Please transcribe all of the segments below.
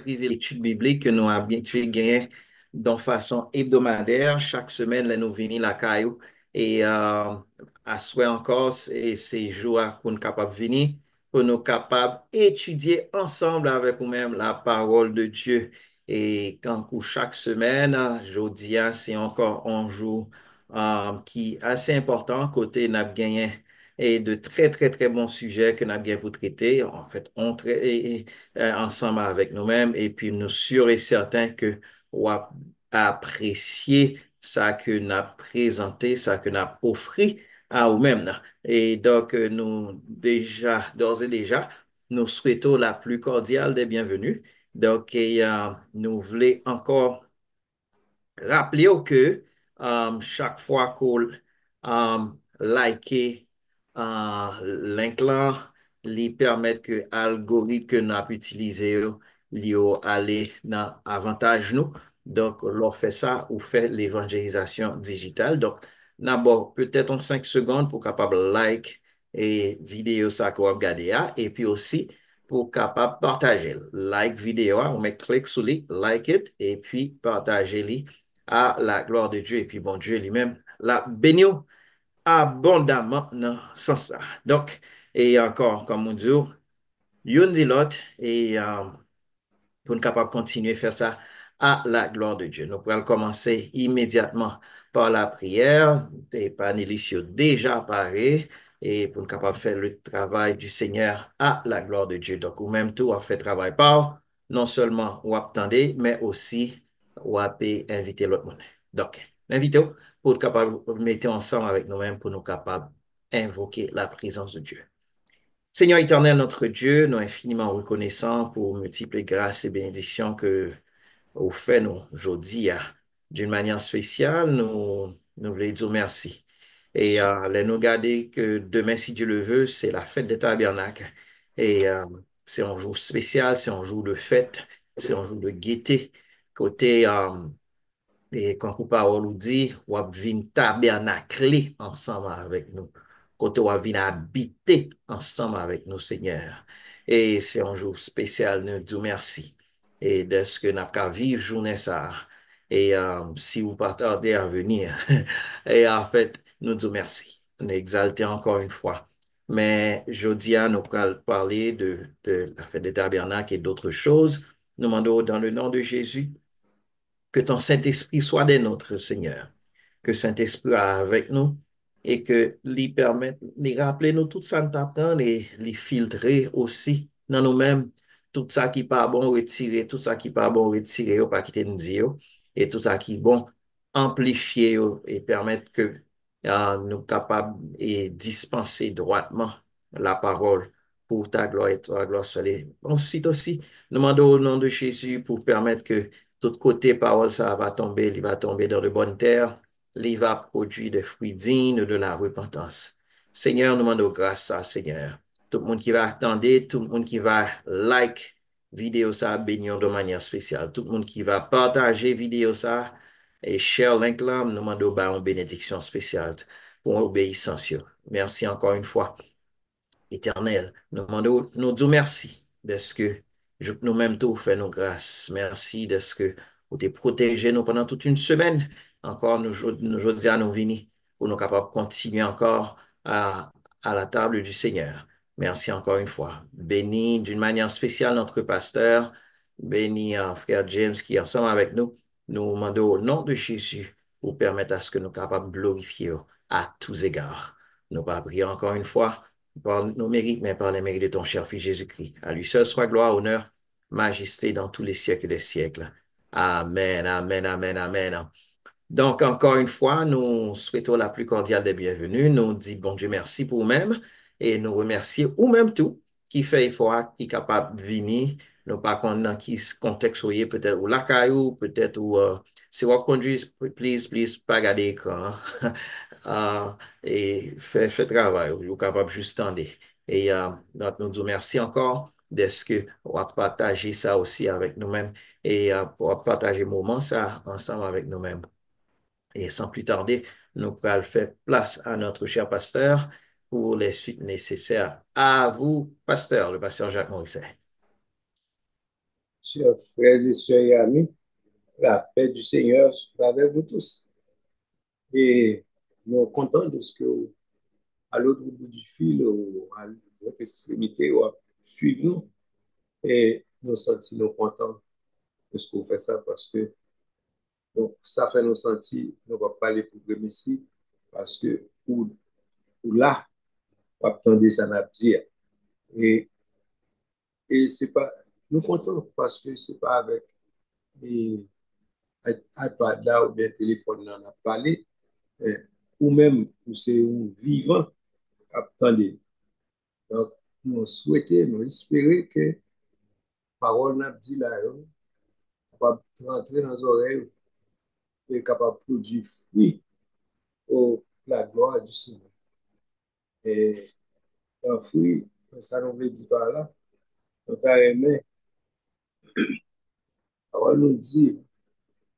l'étude biblique que nous avons habitué gagner de façon hebdomadaire. Chaque semaine, là, nous venons la caillou et à souhait encore, c'est jour pour nous capables de venir, pour nous capables d'étudier ensemble avec nous-mêmes la parole de Dieu. Et quand chaque semaine, jeudi, c'est encore un jour qui est assez important côté n'a gagné et de très, très, très bons sujets que nous avons pour traiter. En fait, ensemble avec nous-mêmes et puis nous sûrs et certains que on va apprécier ça que nous avons présenté, ça que nous avons offert à nous-mêmes. Là. Et donc, nous, déjà, d'ores et déjà, nous souhaitons la plus cordiale des bienvenues. Donc, nous voulons encore rappelez-vous que chaque fois qu'on like link là, lui permet que l'algorithme que nous avons utilisé, lui aller dans avantage nous. Donc, l'on fait ça ou fait l'évangélisation digitale. Donc, d'abord, peut-être en 5 secondes pour capable like et vidéo ça qu'on va regarder et puis aussi pour capable partager. Like vidéo, on met clic sur lui, like it et puis partager lui à la gloire de Dieu. Et puis, bon Dieu lui-même la béni abondamment dans ce sens. Donc, et encore, comme on dit, yon dit l'autre, et pour nous capables de continuer à faire ça à la gloire de Dieu. Nous pourrons commencer immédiatement par la prière. Les panélistes sont déjà parés et pour nous capables de faire le travail du Seigneur à la gloire de Dieu. Donc, ou même tout, on fait travail par, non seulement on attendez, mais aussi on inviter l'autre monde. Donc, l'invitez pour être capable de mettre ensemble avec nous-mêmes pour nous capables d'invoquer la présence de Dieu. Seigneur éternel, notre Dieu, nous infiniment reconnaissants pour multiples grâces et bénédictions que vous faites nous aujourd'hui. D'une manière spéciale, nous voulons dire merci. Et nous garder que demain, si Dieu le veut, c'est la fête des tabernacles. Et c'est un jour spécial, c'est un jour de fête, c'est un jour de gaieté. Côté et quand vous parole nous dit, ou vin tabernacler ensemble avec nous. Côté ou vin habiter ensemble avec nous, Seigneur. Et c'est un jour spécial, nous disons merci. Et de ce que nous avons vivre journée ça. Et si vous partez à venir, et en fait, nous disons merci. Nous exaltons encore une fois. Mais jeudi, nous allons parler de la fête des tabernacles et d'autres choses. Nous demandons dans le nom de Jésus que ton Saint-Esprit soit des nôtres, Seigneur. Que Saint-Esprit soit avec nous et que lui permette de rappeler nous tout ça nous t'apprend et les filtrer aussi dans nous-mêmes. Tout ça qui n'est pas bon, retirer. Tout ça qui n'est pas bon, retirer, pas quitter nous dire. Et tout ça qui est bon, amplifier et permettre que nous capables et dispenser droitement la parole pour ta gloire et ta gloire soleil. Ensuite aussi, nous demandons au nom de Jésus pour permettre que tout côté parole, ça va tomber, il va tomber dans de bonnes terres, il va produire des fruits dignes de la repentance. Seigneur, nous demandons grâce à Seigneur. Tout le monde qui va attendre, tout le monde qui va like vidéo ça, bénir de manière spéciale. Tout le monde qui va partager vidéo ça et share link là, nous demandons une bénédiction spéciale pour obéissance. Merci encore une fois. Éternel, nous demandons, nous disons merci de ce que nous-mêmes tout fait nos grâces. Merci de ce que vous t'es protégé nous pendant toute une semaine. Encore, nous aujourd'hui à nous venir pour nous capables de continuer encore à la table du Seigneur. Merci encore une fois. Bénis d'une manière spéciale notre pasteur. Bénis frère James qui est ensemble avec nous. Nous demandons au nom de Jésus pour permettre à ce que nous capables de glorifier à tous égards. Nous pas prier encore une fois par nos mérites, mais par les mérites de ton cher Fils Jésus-Christ. À lui seul soit gloire, honneur, majesté dans tous les siècles des siècles. Amen, amen, amen, amen. Donc, encore une fois, nous souhaitons la plus cordiale des bienvenues. Nous disons bon Dieu merci pour vous-même et nous remercions ou même tout qui fait effort, qui est capable de venir. Nous pas dans qui contexte soyez peut-être ou la caillou, peut-être ou si vous conduisez, please, pas garder l'écran. Et fait travail, vous êtes capable juste tendre. Et donc, nous disons merci encore de ce que on va partager ça aussi avec nous-mêmes et pour partager moment ça ensemble avec nous-mêmes. Et sans plus tarder, nous pourrons faire place à notre cher pasteur pour les suites nécessaires. À vous, pasteur, le pasteur Jacques Morisset. chers frères et sœurs et amis, la paix du Seigneur soit avec vous tous. Et nous sommes contents de ce que, à l'autre bout du fil, ou à notre extrémité, ou à suivre nous. Et nous sentons nous contents de ce qu'on fait ça parce que donc, ça fait nous sentir, nous ne va pas aller pour ici parce que ou là, on attendre ça n'a dire. Et, et c'est pas, nous contents parce que c'est pas avec et, iPad là ou bien téléphone là, on a parlé, eh, ou même ou c'est un vivant attendez. Donc, nous souhaitons, nous espérons que parole n'a dit là, capable de rentrer dans les oreilles et capable de produire fruit pour la gloire du Seigneur. Et un fruit, ça nous veut dire par là, donc à aimer, parole nous dit,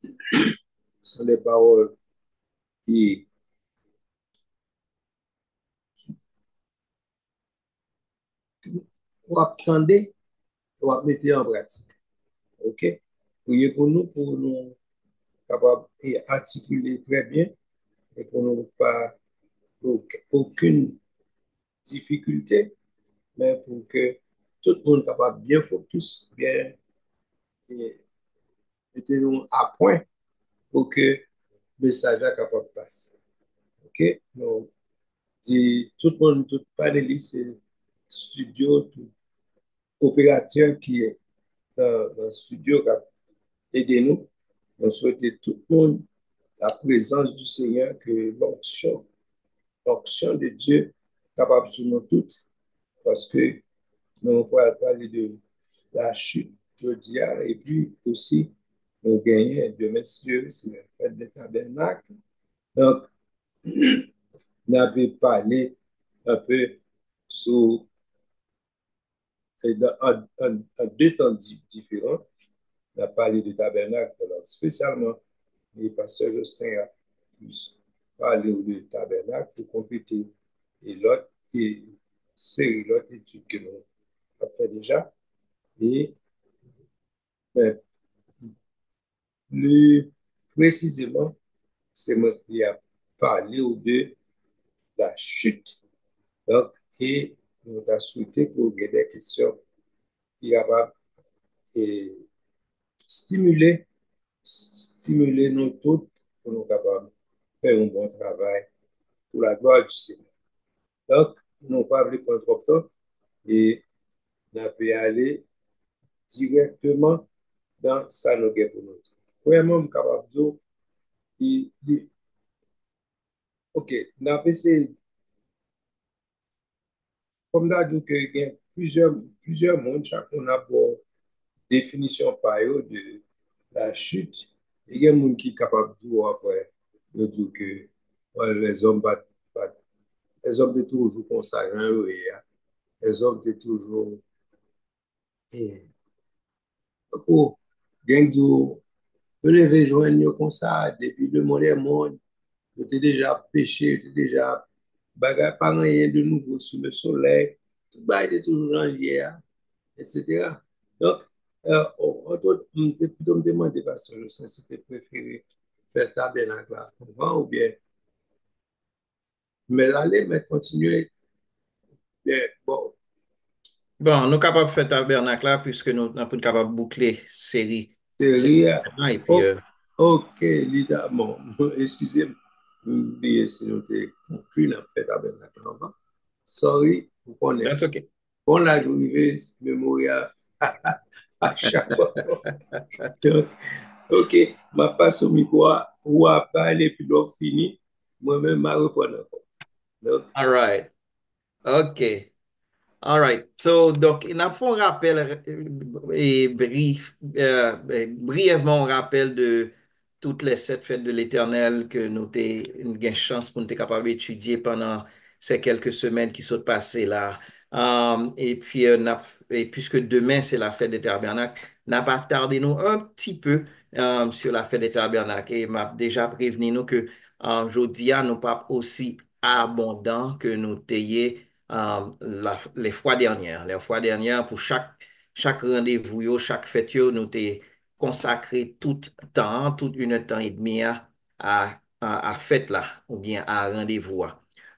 ce sont des paroles qui, qui vous attendez, vous mettez en pratique. OK? Priez pour nous capables et articuler très bien et pour nous pas aucune difficulté, mais pour que tout le monde soit capable de bien focus, bien et mettez-nous à point pour que le message soit capable de passer. OK? Donc, tout le monde, tout panéliste, studio, tout opérateur qui est dans le studio qui a aidé nous, on souhaite tout le monde la présence du Seigneur, que l'onction de Dieu capable sur nous toutes, parce que nous pourrons parler de la chute d'Odia et puis aussi nous gagnons de messieurs, c'est la fête des tabernacles. Donc, on avait parlé un peu sur en deux temps différents. On a parlé de tabernacle, alors spécialement, le pasteur Justin a plus parlé de tabernacle pour compléter et l'autre, et c'est l'autre étude que nous avons fait déjà. Et ben, plus précisément, c'est moi qui a parlé de la chute. Donc, et nous avons souhaité pour des questions qui va stimuler, stimuler nous tous pour nous capables de faire un bon travail pour la gloire du Seigneur. Donc, nous ne pas prendre trop de temps et nous pouvons aller directement dans sa nous pour nous. Premièrement, nous sommes capables de OK, nous avons essayé, comme nous avons dit, qu'il y a plusieurs mondes, chacun a une définition par eux de la chute. Il y a des gens qui sont capables de dire après, de dire que ouais, les hommes étaient toujours consacrés, les hommes étaient toujours. Pour gang du lever joindre comme ça, depuis le monde est monde, j'étais déjà pêché, j'étais déjà bagarre, pas rien de nouveau sous le soleil, tout le était toujours en hier, etc. Donc, on plutôt me demander, parce que je sais si tu préféré faire tabernacle là, ou bien, mais aller, mais continuer, bien, bon, Bon, nous sommes capables de faire tabernacle là, puisque nous sommes capables de boucler c'est série rire. et puis, Oh, ok, Lida, bon, excusez-moi, oublié si nous t'ai conclu dans fait tabernacle avant. Sorry, vous connaissez. that's okay. Bon, là, je vais mémoire à chaque fois. Donc, ok, ma passe au micro, ou à parler, puis l'on fini, moi-même, ma reprendre encore. Donc, All right. OK. All right. So, donc, il a fait un rappel brièvement un rappel de toutes les 7 fêtes de l'Éternel que nous avons une chance pour nous être capables d'étudier pendant ces quelques semaines qui sont passées là. Et puis, et puisque demain, c'est la fête des tabernacles, n'a pas tardé nous un petit peu sur la fête des tabernacles. Et m'a déjà prévenu nous que jeudi, nous pas aussi abondant que nous t'ayons les fois dernières. Les fois dernières, pour chaque chaque rendez-vous, chaque fête, nous t'ai consacré tout temps, toute une temps et demi à fête là, ou bien à rendez-vous.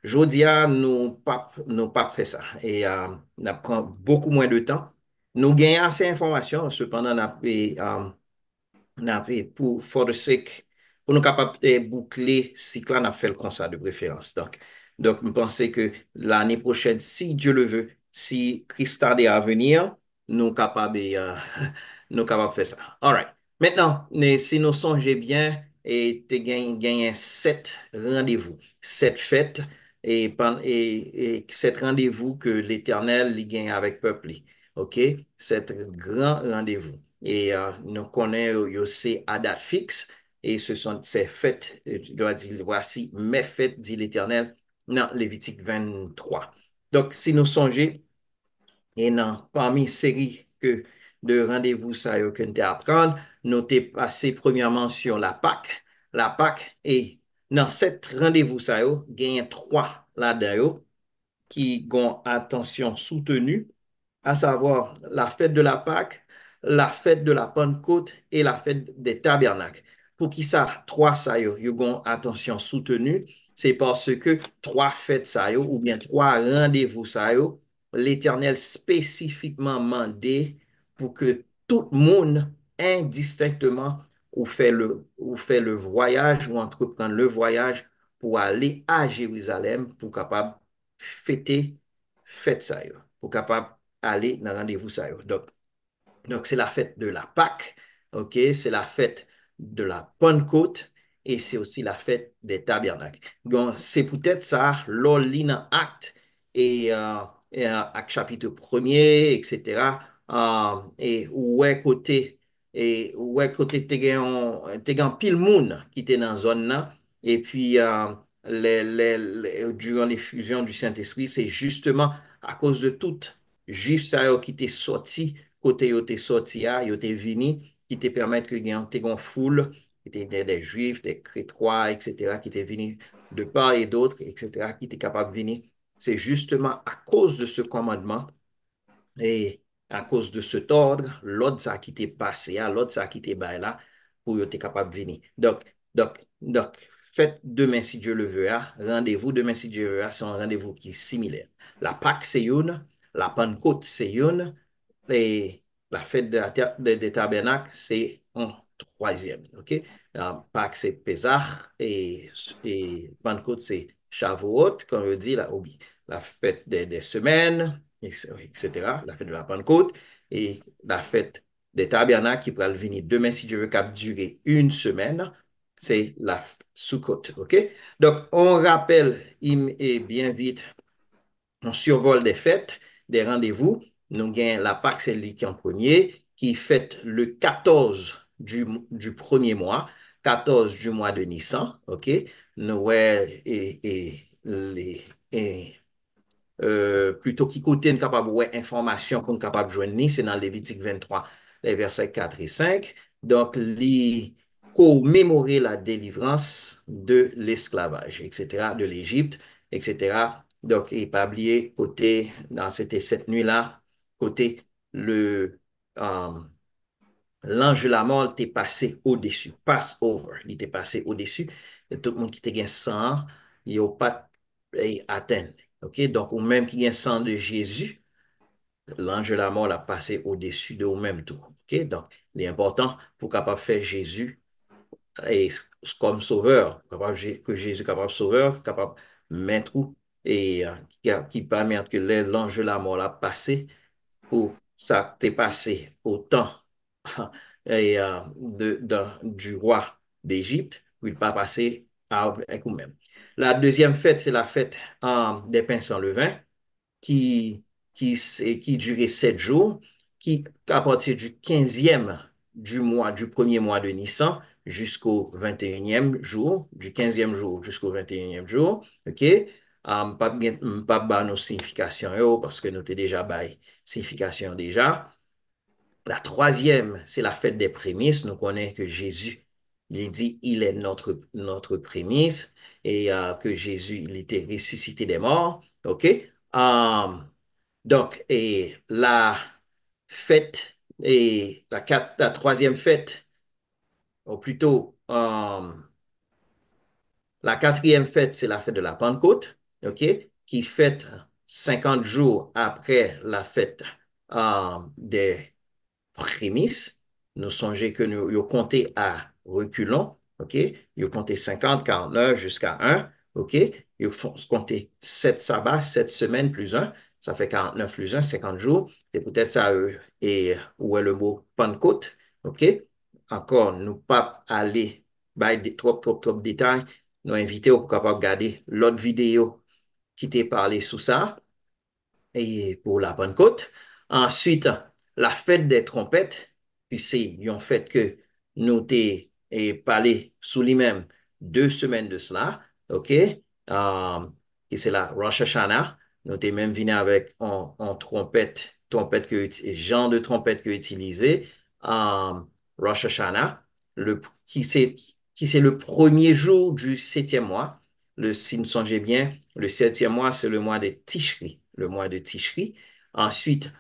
Jodia, nous pas fait ça. Et nous prend beaucoup moins de temps. Nous gagnons assez d'informations, cependant, pour for the sake, pour nous capables de boucler cycle, on a fait le constat de préférence. Donc, je pense que l'année prochaine, si Dieu le veut, si Christ tarde à venir, nous capables, nous capables de faire ça. All right. Maintenant, si nous songeons bien, et tu gagné 7 rendez-vous, 7 fêtes, et 7 rendez-vous que l'Éternel il gagne avec peuple. OK? 7 grands rendez-vous. Et nous connaissons aussi à date fixe. Et ce sont ces fêtes, je dois dire, voici mes fêtes, dit l'Éternel, dans Lévitique 23. Donc, si nous songeons, et non, parmi série de rendez-vous ça que nous apprendre, nous t'ai passé premièrement sur la Pâque. La Pâque, et dans 7 rendez-vous ça gagne 3 là-dedans qui ont attention soutenue, à savoir la fête de la Pâque, la fête de la Pentecôte et la fête des tabernacles. Pour qui ça, 3 ça yo ont attention soutenue, c'est parce que 3 fêtes ça ou bien 3 rendez-vous ça l'Éternel spécifiquement mandé pour que tout le monde indistinctement ou fait le voyage ou entreprendre le voyage pour aller à Jérusalem pour capable fêter fête ça pour capable aller dans rendez-vous ça donc, c'est la fête de la Pâque, OK? C'est la fête de la Pentecôte et c'est aussi la fête des tabernacles. Donc, c'est peut-être ça, l'on lit dans Acte Acte chapitre 1er, etc. Et ouais, côté, t'es gan pile moun qui était dans la zone là. Et puis, durant l'effusion du Saint-Esprit, c'est justement à cause de tout juif ça qui était sorti côté yo te sorti yo te vini, qui te permettent que te gon foule, qui te des juifs, des chrétois, etc., qui te vini de part et d'autre, etc., qui étaient capables de venir. C'est justement à cause de ce commandement et à cause de cet ordre, l'autre ça qui t'est passé, l'autre ça qui t'est bail là, pour être capable de venir. Donc, faites demain si Dieu le veut, rendez-vous demain si Dieu le veut, c'est un rendez-vous qui est similaire. La Pâque, c'est une, la Pentecôte, c'est une, et la fête des tabernacles, c'est un troisième. OK? Pâques, c'est Pessah et Pentecôte, c'est Shavuot, comme on dit, là, oublie. La fête des semaines, etc. La fête de la Pentecôte et la fête des tabernacles qui pourra venir demain, si Dieu veut, qui durer une semaine, c'est la Sukkot. OK? Donc, on rappelle et bien vite on survole des fêtes, des rendez-vous. Nous avons la Pâque, c'est lui qui est en premier, qui fête le 14 du premier mois, 14 du mois de Nissan, OK? Noël et plutôt qui côté capable ouais information qu'on capable de joindre c'est dans Lévitique 23 les versets 4 et 5 donc li commémorer la délivrance de l'esclavage etc de l'Égypte etc donc et pas oublier côté dans cette nuit-là côté le l'ange de la mort t'est passé au-dessus pass over il t'est passé au-dessus et tout le monde qui te gagne sang il a pas atteint. OK? Donc, ou même qui a un sang de Jésus, l'ange de la mort l'a passé au-dessus de vous-même tout. OK? Donc, l'important pour capable faire Jésus et, comme sauveur, capable, que Jésus capable sauveur, capable mettre et qui permet que l'ange de la mort l'a passé pour ça t'est passé au temps et, du roi d'Égypte, où il pas passé avec vous-même. La deuxième fête, c'est la fête des pains sans levain qui, qui durait 7 jours, qui, à partir du 15e du premier mois de Nissan jusqu'au 21e jour, du 15e jour jusqu'au 21e jour, OK? Pas ba nos significations, parce que nous avons déjà bail signification déjà. La troisième, c'est la fête des prémices. Nous connaissons que Jésus, il dit, il est notre prémisse et que Jésus, il était ressuscité des morts. OK? Donc, et là, fête, et la troisième fête, ou plutôt la quatrième fête, c'est la fête de la Pentecôte, OK, qui fête 50 jours après la fête des prémices. Nous songez que nous avons compté à reculons, OK? Ils ont compté 50, 49 jusqu'à un, OK? Ils ont compté 7 sabbats, 7 semaines plus un, ça fait 49 plus un, 50 jours. C'est peut-être ça, et où est le mot Pentecôte, OK? Encore, nous pas aller by trop de détails. Nous invitons pour capable regarder l'autre vidéo qui t'est parlé sous ça et pour la Pentecôte. Ensuite, la fête des trompettes, puis c'est une fête que nous t'ai parlé sous lui-même 2 semaines de cela, OK? Et c'est la Rosh Hashanah. Nous t'ai même venu avec en trompette genre de trompette que utilisé, Rosh Hashanah, le, qui c'est le premier jour du 7e mois. Si vous songez bien, le 7e mois, c'est le mois de Tishri, le mois de Tishri. Ensuite,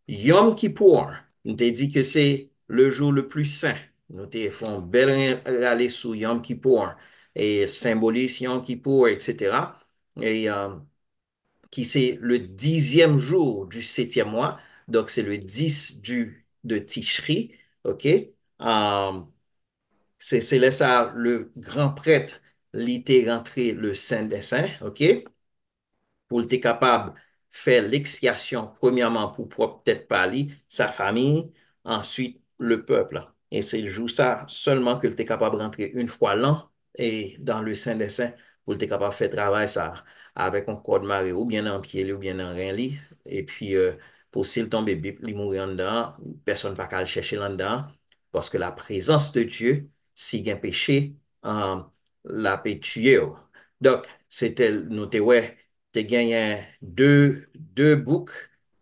Yom Kippour, nous t'a dit que c'est le jour le plus saint. Nous t'ai fait bel aller sous Yom Kippour et symbolise Yom Kippour, etc. Et qui c'est le 10e jour du 7e mois. Donc, c'est le 10 de Tishri. OK? C'est là ça, le grand prêtre, l'était rentré le Saint des Saints. OK? Pour être capable de faire l'expiation, premièrement, pour peut-être parler, sa famille, ensuite le peuple. Et c'est le jour ça seulement que tu es capable de rentrer une fois l'an et dans le Saint des Saints pour être capable de faire travail ça avec un code marée ou bien en pied ou bien en rien lit. Et puis, pour s'il tombe bip, il mourir en dedans, personne ne va pas le chercher là dedans parce que la présence de Dieu, si un péché, la peut tuer. Donc, c'était noté, ouais, tu gagné deux boucles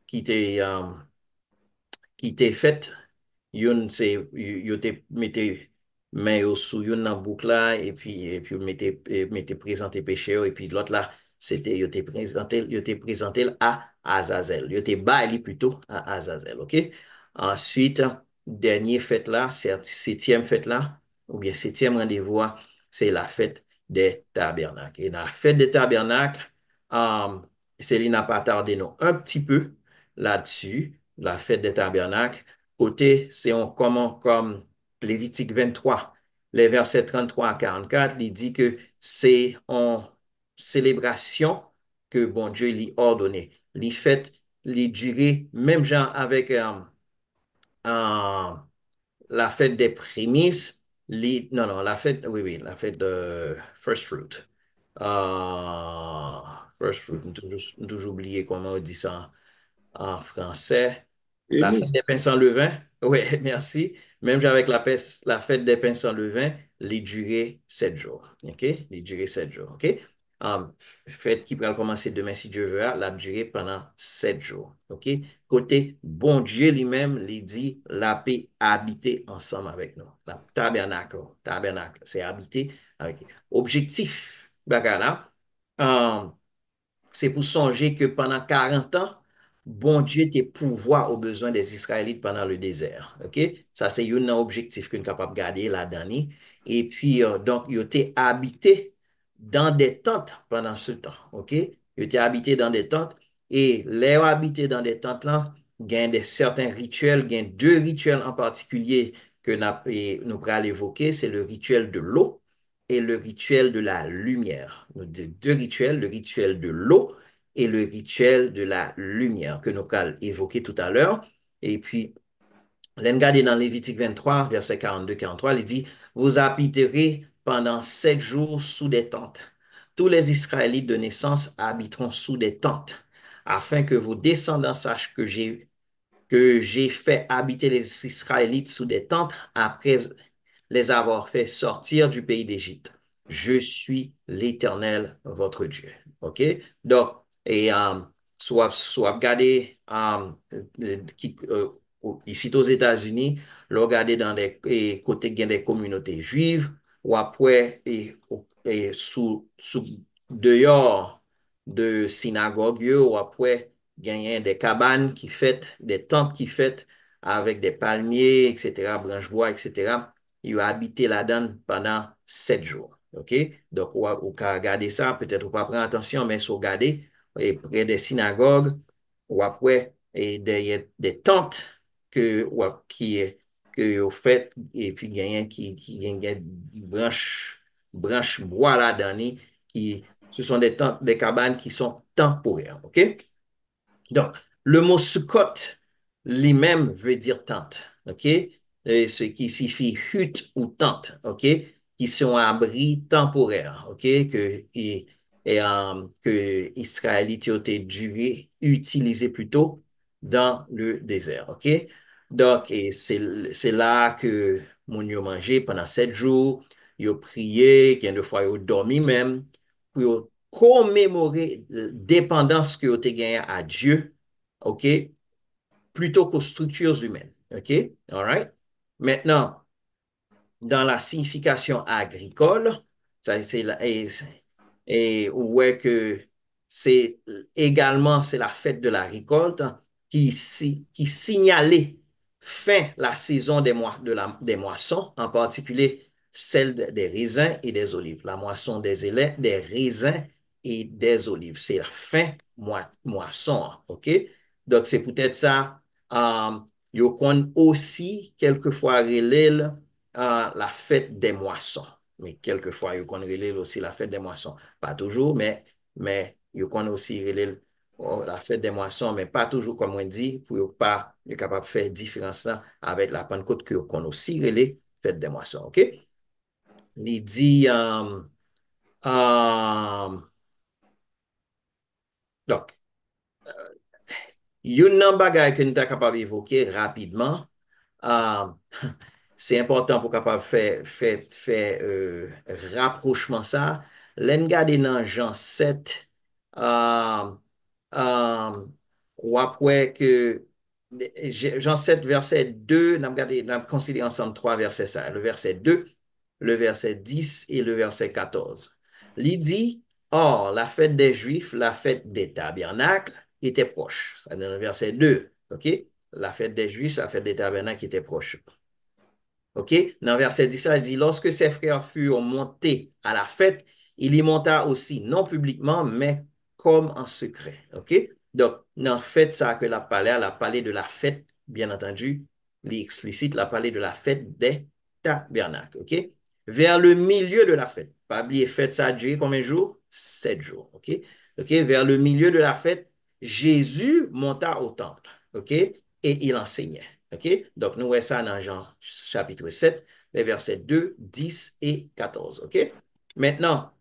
qui t'est fait. Une, c'est, yo te mette main yo sous une dans boucle là, et puis mettez présenté péché, et puis l'autre là, c'était, yo te présenté à Azazel. Yo te baili plutôt à Azazel, OK? Ensuite, dernier fête là, septième fête là, ou bien septième rendez-vous, c'est la fête des tabernacles. Et dans la fête des tabernacles, euh, Céline n'a pas tardé non, un petit peu là-dessus, la fête des tabernacles. Côté, c'est comment, comme Lévitique 23, les versets 33 à 44, il dit que c'est en célébration que bon Dieu lui ordonné. Les fêtes, les durées, même genre avec euh, la fête des prémices, non, non, la fête, oui, oui, la fête de first fruit. First fruit, toujours oublié comment on dit ça en français. La fête des Prémisse. pains sans levain, oui, merci. Même avec la fête des pains sans levain, les durées 7 jours. OK? Les durées 7 jours. OK? Fête qui va commencer demain si Dieu veut, la durée pendant 7 jours. OK? Côté bon Dieu lui-même, il dit la paix habiter ensemble avec nous. La tabernacle, tabernacle, c'est habiter avec. Objectif, bagarre là. C'est pour songer que pendant 40 ans, bon Dieu te pouvoir aux besoins des Israélites pendant le désert. OK? Ça, c'est un objectif que nous sommes capables de garder là-dedans. Et puis, donc, il était habité dans des tentes pendant ce temps. OK? Il était habité dans des tentes. Et les habité dans des tentes là, il y a certains rituels, il y a deux rituels en particulier que nous pourrons évoquer. C'est le rituel de l'eau et le rituel de la lumière. Nous disons deux rituels, le rituel de l'eau et le rituel de la lumière que nous allons évoquer tout à l'heure. Et puis, regardez dans Lévitique 23, verset 42-43, il dit, vous habiterez pendant 7 jours sous des tentes. Tous les Israélites de naissance habiteront sous des tentes, afin que vos descendants sachent que j'ai fait habiter les Israélites sous des tentes après les avoir fait sortir du pays d'Égypte. Je suis l'Éternel, votre Dieu. OK? Donc, et soit regarder ici aux États-Unis, le regarder dans des côtés il y a des communautés juives, ou après, sous dehors de synagogue, ou après, gagné des cabanes qui faites, des tentes qui faites avec des palmiers, etc., branches-bois, etc. Il a habité là-dedans pendant 7 jours. OK? Donc, ou qu'à regarder ça, peut-être ou pas prendre attention, mais si vous regardez, et près des synagogues, ou après, et des tentes qui que vous faites, et puis qui gagne des branches bois là-dedans, ce sont des cabanes qui sont temporaires. OK? Donc, le mot Sukkot lui-même veut dire tente, OK? Et ce qui signifie hutte ou tente, OK? Qui sont abris temporaires, OK? Que Israélites ont dû utiliser plutôt dans le désert, OK? Donc, et c'est là que mon yo mangé pendant 7 jours, ils ont prié, qu'il y a des fois ils ont dormi même, pour commémorer la dépendance que vous avez gagnée à Dieu, OK, plutôt qu'aux structures humaines, OK, all right? Maintenant, dans la signification agricole, ça, et ouais que c'est également c'est la fête de la récolte qui signalait fin la saison des moissons, en particulier celle des raisins et des olives. La moisson des raisins et des olives. C'est la fin moisson, OK? Donc, c'est peut-être ça. Yo kon aussi quelquefois relève la fête des moissons. Mais quelquefois, yo kon relève aussi la fête des moissons. Pas toujours, mais yo kon aussi relève la fête des moissons, mais pas toujours, comme on dit, pour yo pas yo capable de faire différence là avec la Pentecôte que yo kon aussi relève fête des moissons. OK? Il dit, um, donc, yon nan bagay que nous sommes capables d'évoquer rapidement, euh, c'est important pour capable faire rapprochement ça. L'en gade dans Jean 7, euh, euh, ou après que Jean 7, verset 2, nous avons considéré ensemble trois versets ça. Le verset 2, le verset 10 et le verset 14. Il dit, or, la fête des Juifs, la fête des tabernacles était proche. Ça dans le verset 2, OK? La fête des Juifs, la fête des tabernacles était proche. OK? Dans verset 10, il dit, lorsque ses frères furent montés à la fête, il y monta aussi, non publiquement, mais comme en secret. OK? Donc, dans fête, ça que elle a parlé de la fête, bien entendu, l'explicite, elle a parlé de la fête des tabernacles. OK? Vers le milieu de la fête. Pas oublier, fête, ça a duré combien de jours? 7 jours. OK? OK? Vers le milieu de la fête, Jésus monta au temple. OK? Et il enseignait. OK? Donc, nous voyons ça dans Jean chapitre 7, les versets 2, 10 et 14. OK? Maintenant,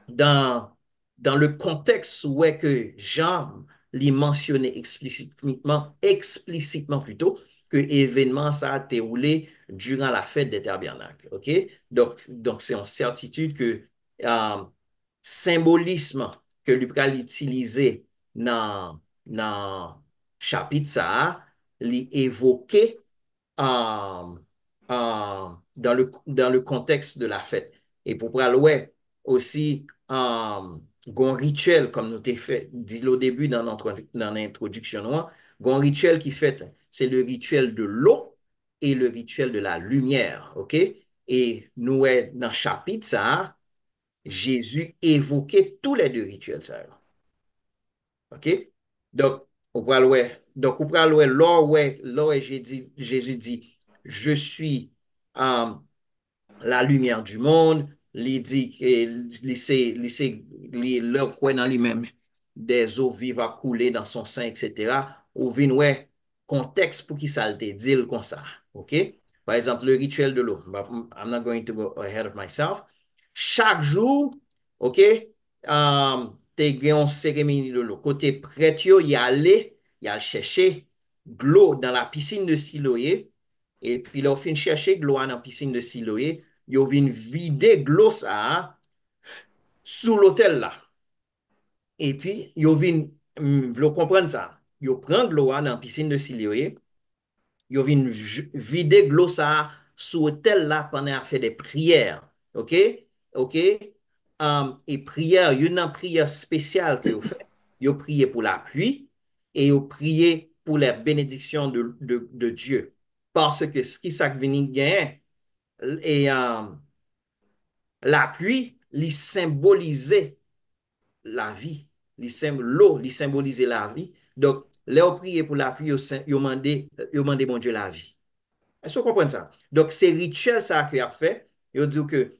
dans le contexte où est que Jean l'y mentionnait explicitement plutôt, que l'événement ça a déroulé durant la fête des tabernacles. OK? Donc c'est en certitude que euh, symbolisme que Lucas utilisé dans chapitre ça, l'évoqué euh, dans le contexte de la fête. Et pour ouais, aussi, un rituel, comme nous t'ai fait, dit au début dans l'introduction, un rituel qui fait, c'est le rituel de l'eau et le rituel de la lumière, OK? Et nous, ouais, dans le chapitre, ça, Jésus évoquait tous les deux rituels, ça. OK? Donc, on pral ouais, là, Jésus dit, je suis euh, la lumière du monde, il dit le croit dans lui-même des eaux vives à couler dans son sein, etc. Ou vin ouais, contexte pour qui ça te dit comme ça. OK? Par exemple, le rituel de l'eau. I'm not going to go ahead of myself. Chaque jour, OK? Te gen une cérémonie de l'eau. Côté prêtre, il a cherché de l'eau dans la piscine de Siloé. Et puis, là, fin chercher de l'eau dans la piscine de Siloé. Yo vin vider de l'eau ça sous l'hôtel là. Et puis, yo vin, vous comprenez ça. Yo prend de l'eau dans la piscine de Siloé. Yo vin vider de l'eau ça sous l'hôtel là pendant à faire des prières. OK? OK? Et prière, une prière spéciale que vous faites. Vous priez pour la pluie et ils priaient pour la bénédiction de Dieu. Parce que ce qui s'est venu gagner, et la pluie, il symbolisait la vie. L'eau, il symbolisait la vie. Donc, là, on priait pour la pluie, ils demandé, bon Dieu, la vie. Est-ce que vous comprenez ça? Donc, c'est rituel ça qu'il a fait. Il dit que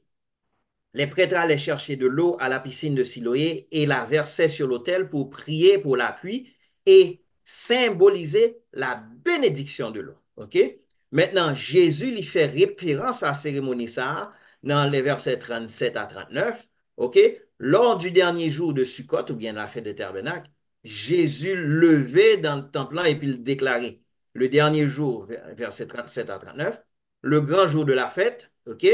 les prêtres allaient chercher de l'eau à la piscine de Siloé et la versaient sur l'autel pour prier pour la pluie et symboliser la bénédiction de l'eau. OK? Maintenant, Jésus lui fait référence à la cérémonie ça dans les versets 37 à 39. OK? Lors du dernier jour de Sukkot, ou bien la fête des tabernacles, Jésus levait dans le temple et puis il déclarait le dernier jour, verset 37 à 39, le grand jour de la fête, OK?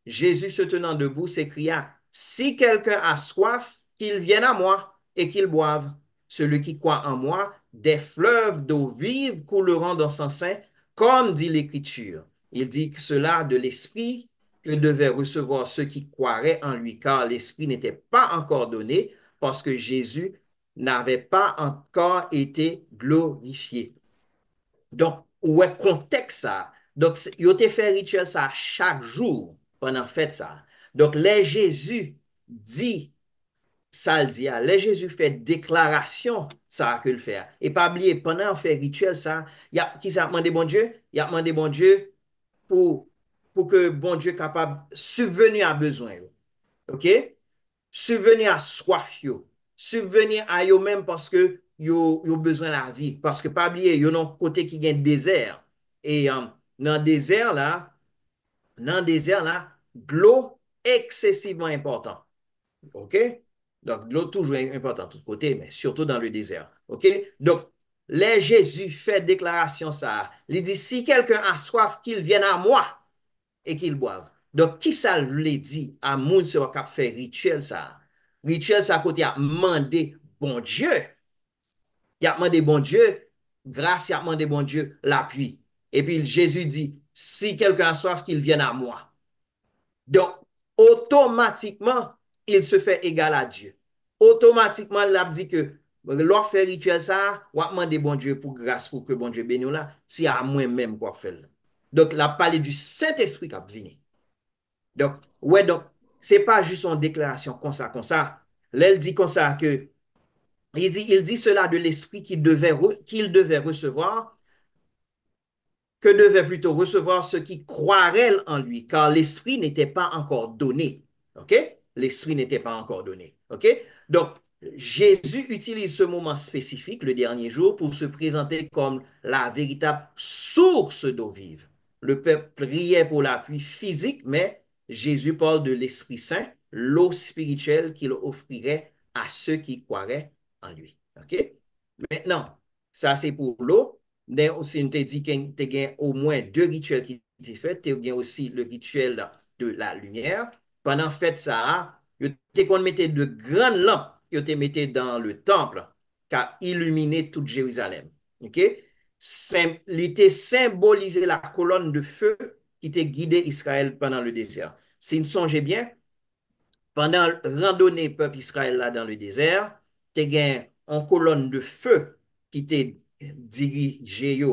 Jésus se tenant debout s'écria, si quelqu'un a soif, qu'il vienne à moi et qu'il boive. Celui qui croit en moi, des fleuves d'eau vive couleront dans son sein, comme dit l'Écriture. Il dit que cela de l'Esprit que devaient recevoir ceux qui croiraient en lui, car l'Esprit n'était pas encore donné parce que Jésus n'avait pas encore été glorifié. Donc, où est contexte ça? Donc, il a fait rituel ça chaque jour pendant fête ça. Donc, les Jésus dit, ça le dit, les Jésus fait déclaration, ça que le faire. Et pas oublier, pendant on fait rituel ça, il y a qui ça demandé bon Dieu? Il a demandé bon Dieu pour, pour que bon Dieu capable subvenir à besoin. OK? Subvenir à soif yo, subvenir à yo même parce que yo besoin de la vie. Parce que pas oublier, yo non côté qui gagne désert. Et dans le désert là, de l'eau excessivement important. OK? Donc, de l'eau toujours important de tous côtés, mais surtout dans le désert. OK? Donc, les Jésus fait déclaration ça. Il dit, si quelqu'un a soif, qu'il vienne à moi et qu'ils boivent. Donc, qui ça le dit à moun se wak fait rituel ça? Rituel ça côté a demandé bon Dieu. Il a demandé bon Dieu, grâce, il a demandé bon Dieu l'appui. Et puis Jésus dit, si quelqu'un a soif, qu'il vienne à moi. Donc, automatiquement, il se fait égal à Dieu. Automatiquement, il a dit que l'on fait rituel ça, on a demandé bon Dieu pour grâce, pour que bon Dieu bénisse là, c'est à moi-même qu'on fait. Donc, il a parlé du Saint-Esprit qui a venu. Donc, ouais, donc, c'est pas juste une déclaration comme ça, comme ça. Là, il dit comme ça que, il dit cela de l'esprit qu'il devait recevoir, que devait plutôt recevoir ceux qui croiraient en lui, car l'esprit n'était pas encore donné. OK? L'esprit n'était pas encore donné. OK? Donc, Jésus utilise ce moment spécifique, le dernier jour, pour se présenter comme la véritable source d'eau vive. Le peuple priait pour l'appui physique, mais Jésus parle de l'Esprit Saint, l'eau spirituelle qu'il offrirait à ceux qui croiraient en lui. OK? Maintenant, ça c'est pour l'eau. Mais aussi, on t'a dit qu'il y a au moins deux rituels qui étaient faits. Il y a aussi le rituel de la lumière. Pendant fête ça, qu'on mettait de grandes lampes que tu mettais dans le temple qui a illuminé toute Jérusalem. OK? Il était symbolisé la colonne de feu qui était guidé Israël pendant le désert. Si vous songez bien, pendant la randonnée peuple Israël là dans le désert, tu as une colonne de feu qui te dirigé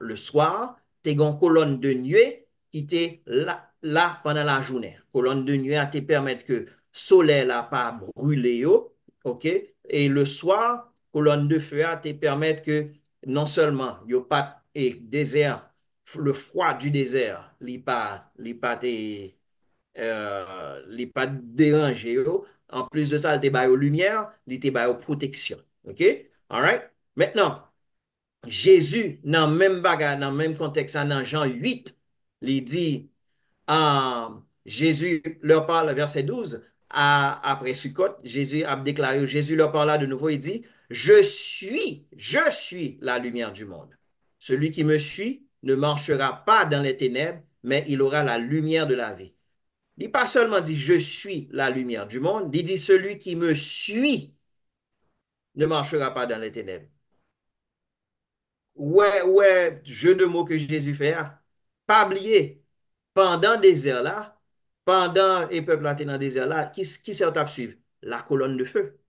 le soir, tu as une colonne de nuée qui était là pendant la journée. Colonne de nuée te permettre que le soleil n'a pas brûlé, OK? Et le soir, colonne de feu te permettre que non seulement il n'y a pas et désert, le froid du désert, il pas les pas dérangé. En plus de ça, il te aux lumière, il te aux protection. OK? All right? Maintenant, Jésus, dans le même bagage, dans le même contexte, dans Jean 8, il dit, Jésus leur parle, verset 12, après Sukkot, Jésus a déclaré, Jésus leur parla de nouveau, il dit, je suis la lumière du monde. Celui qui me suit ne marchera pas dans les ténèbres, mais il aura la lumière de la vie. Il dit pas seulement dit je suis la lumière du monde, il dit celui qui me suit ne marchera pas dans les ténèbres. Ouais, ouais, jeu de mots que Jésus fait. Pas oublier, pendant des heures là, pendant les peuples là dans des heures là, qui s'est à suivre? La colonne de feu.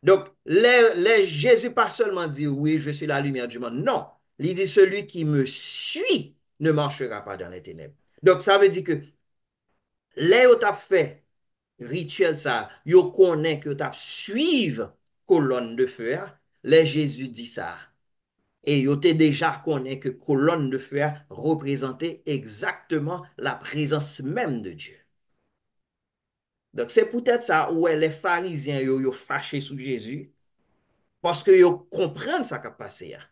Donc, Jésus pas seulement dit, oui, je suis la lumière du monde. Non, il dit, celui qui me suit ne marchera pas dans les ténèbres. Donc, ça veut dire que les où fait rituel ça, yo connaît que tu suivre colonne de feu, hein. Les Jésus dit ça. Et yo te déjà connaît que colonne de feu représentait exactement la présence même de Dieu. Donc, c'est peut-être ça où les pharisiens yo fâchés sous Jésus parce que yo comprennent ça qui a passé, hein.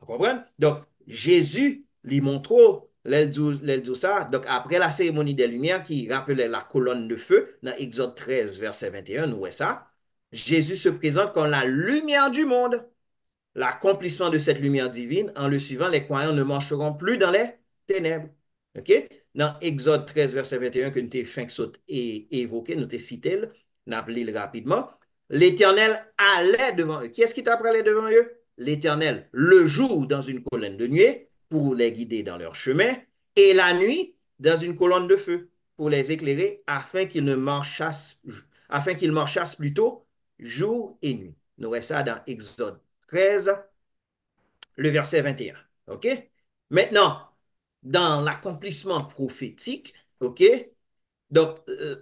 Vous comprenez? Donc, Jésus lui montre dit ça. Donc, après la cérémonie des Lumières qui rappelait la colonne de feu, dans Exode 13, verset 21, nous voyons ça. Jésus se présente comme la lumière du monde. L'accomplissement de cette lumière divine, en le suivant, les croyants ne marcheront plus dans les ténèbres. OK? Dans Exode 13, verset 21, que nous avons fin et évoqué, nous avons cité, nous avons rapidement. L'Éternel allait devant eux. Qui est-ce qui t'appelait devant eux? L'Éternel, le jour dans une colonne de nuée pour les guider dans leur chemin, et la nuit dans une colonne de feu pour les éclairer afin qu'ils marchassent plutôt jour et nuit. Nous voyons ça dans Exode 13, le verset 21. OK? Maintenant, dans l'accomplissement prophétique, OK? Donc,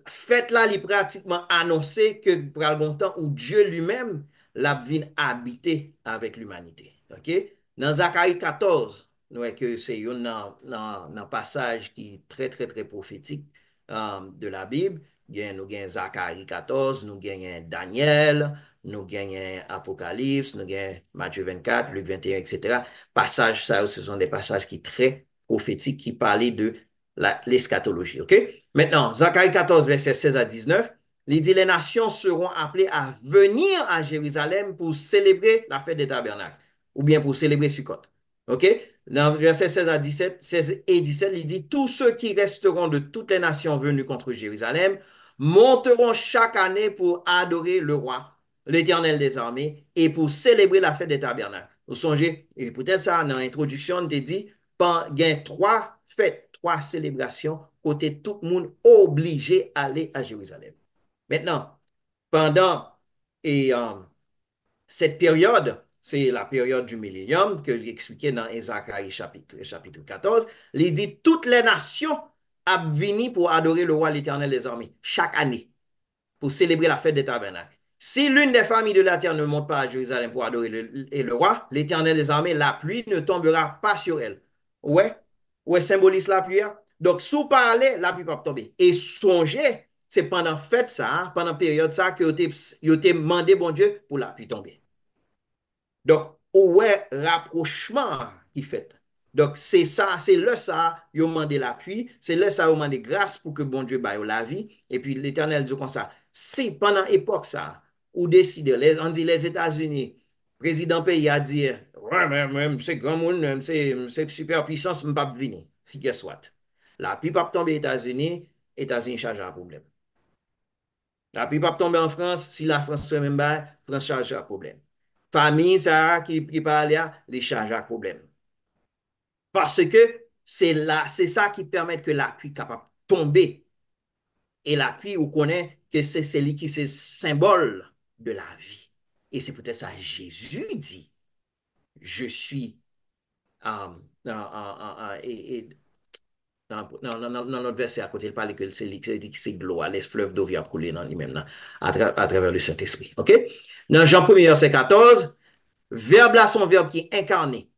faites-là, il est pratiquement annoncé que pour un bon temps où Dieu lui-même l'a venu habiter avec l'humanité. OK? Dans Zacharie 14, nous voyons que c'est un passage qui est très, très, très prophétique de la Bible. Nous avons Zacharie 14, nous avons Daniel, nous avons Apocalypse, nous avons Matthieu 24, Luc 21, etc. Passages, ça, ce sont des passages qui sont très prophétiques, qui parlaient de l'eschatologie. OK? Maintenant, Zacharie 14, verset 16 à 19, il dit, les nations seront appelées à venir à Jérusalem pour célébrer la fête des tabernacles, ou bien pour célébrer Sukkot. OK? Dans verset 16 à 17, 16 et 17, il dit, tous ceux qui resteront de toutes les nations venues contre Jérusalem monteront chaque année pour adorer le roi, l'Éternel des armées, et pour célébrer la fête des tabernacles. Vous songez, et peut-être ça, dans l'introduction, on te dit, il y a trois fêtes, trois célébrations, côté tout le monde obligé à aller à Jérusalem. Maintenant, pendant et, cette période, c'est la période du millénium que j'expliquais dans Zacharie chapitre 14, il dit toutes les nations ont venu pour adorer le roi l'Éternel des armées chaque année pour célébrer la fête des tabernacles. Si l'une des familles de la terre ne monte pas à Jérusalem pour adorer le roi, l'Éternel des armées, la pluie ne tombera pas sur elle. Ouais, ouais, symbolise la pluie, hein? Donc, sous parler, la pluie va tomber. Et songez, c'est pendant fête ça, hein, pendant période ça, que vous avez demandé bon Dieu pour la pluie tomber. Donc, ouais, rapprochement qui fait. Donc, c'est ça, c'est là ça, ils ont demandé l'appui, c'est là ça, ils ont demandé grâce pour que bon Dieu baille la vie. Et puis, l'Éternel dit comme ça, c'est pendant l'époque ça, où décide, on dit les États-Unis, président pays a dit, ouais, même c'est grand monde, c'est super puissance, je pas venir. Guess what? La pluie pas tomber aux États-Unis, États-Unis charge un problème. La pluie pas tomber en France, si la France fait même pas, France charge un problème. Famille, ça, qui parle là, les charges un problème. Parce que c'est là, c'est ça qui permet que la pluie capable de tomber. Et la pluie, on connaît que c'est celui qui est symbole de la vie. Et c'est peut-être ça Jésus dit, je suis et dans notre verset à côté, il parle que c'est de l'eau, les fleuves d'eau viennent couler dans lui-même, à travers le Saint-Esprit. OK? Dans Jean 1er, verset 14, verbe là, son verbe qui est incarné.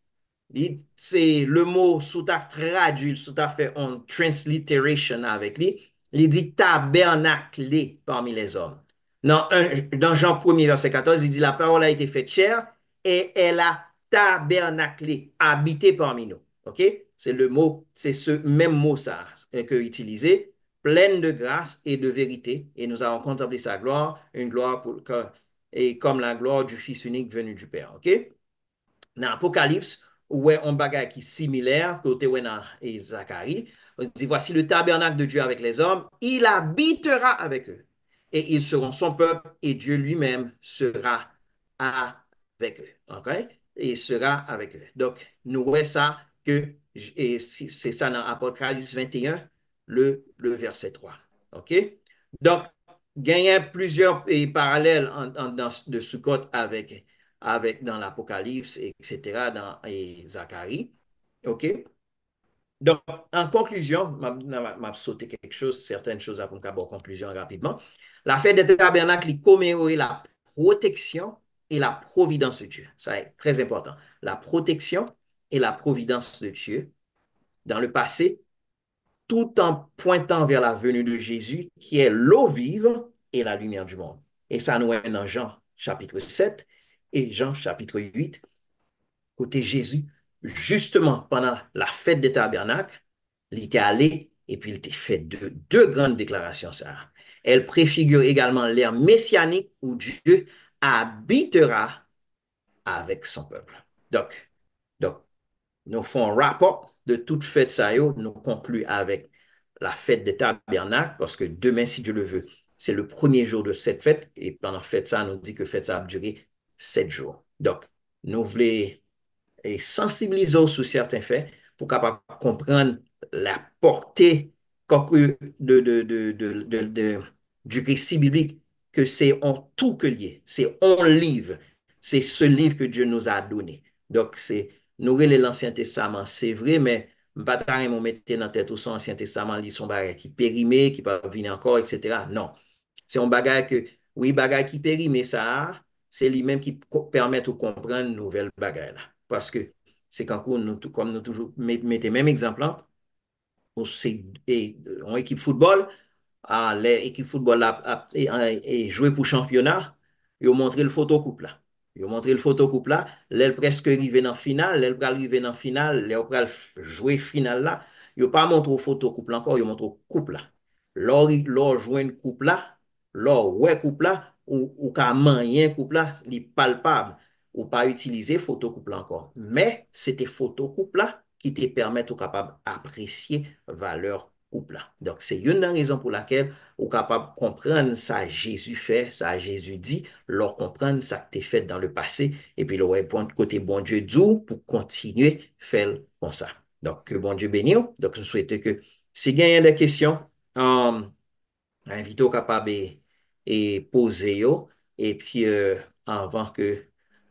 C'est le mot sous ta traduit, sous ta fait en transliteration avec lui. Il dit tabernaclé parmi les hommes. Dans Jean 1er, verset 14, il dit la parole a été faite chair et elle a tabernaclé, habité parmi nous. OK? C'est le mot, c'est ce même mot ça que utilisé, pleine de grâce et de vérité. Et nous avons contemplé sa gloire, une gloire et comme la gloire du Fils unique venu du Père. OK? Dans Apocalypse, où est un bagage qui est similaire, côté où dans Zacharie, on dit voici le tabernacle de Dieu avec les hommes, il habitera avec eux. Et ils seront son peuple, et Dieu lui-même sera avec eux. OK? Et il sera avec eux. Donc, nous voyons ça que, et c'est ça dans Apocalypse 21, le verset 3. OK? Donc, gagné plusieurs parallèles de Sukkot dans l'Apocalypse, etc., dans Zacharie. OK? Donc, en conclusion, m'a sauté quelque chose, certaines choses à en conclusion rapidement. La fête des tabernacles, il commémore la protection et la providence de Dieu. Ça est très important. La protection et la providence de Dieu dans le passé, tout en pointant vers la venue de Jésus, qui est l'eau vive et la lumière du monde. Et ça nous est dans Jean chapitre 7 et Jean chapitre 8, côté Jésus, justement pendant la fête des tabernacles, il était allé et puis il était fait deux grandes déclarations, ça. Elle préfigure également l'ère messianique où Dieu habitera avec son peuple. Donc, nous faisons un rapport de toute fête ça, nous conclut avec la fête des tabernacles, parce que demain, si Dieu le veut, c'est le premier jour de cette fête, et pendant fête ça, nous dit que fête ça a duré 7 jours. Donc, nous voulons et sensibiliser sur certains faits pour capable comprendre la portée du récit biblique, que c'est en tout que lié, c'est un livre, c'est ce livre que Dieu nous a donné. Donc, c'est nous relais l'Ancien Testament, c'est vrai, mais pas on mettait dans la tête aussi l'Ancien Testament, ils sont barrés qui périmés, qui peuvent venir encore, etc. Non. C'est un bagage que, oui, bagage qui périmé ça, c'est lui-même qui permet de comprendre une nouvelle bagage là. Parce que c'est quand nous, comme nous toujours mettez même exemple là, c'est une équipe football, l'équipe football et joué pour championnat, ils ont montré le photo coupe là. Ils ont montré le photo coupe là, l'elle presque arrivé dans la finale, l'elle arrivé dans la finale, l'elle pral jouer finale là. Ils n'ont pas montré photo coupe là encore, ils ont montré coupe là. Lors jouer une coupe là, lors ouais coupe là, ou qu'à moyen coupe là, il palpable, ou pas utiliser photo coupe là encore. Mais c'était photo coupe là qui te permettent ou capable d'apprécier valeur couple là. Donc, c'est une des raisons pour laquelle on est capable de comprendre ça Jésus fait, ça Jésus dit, leur comprendre ça que t'es fait dans le passé, et puis le point côté bon Dieu dit pour continuer à faire comme ça. Donc, que bon Dieu bénisse. Donc, je souhaite que si il y a des questions, invite au capable et poser yo, et puis avant que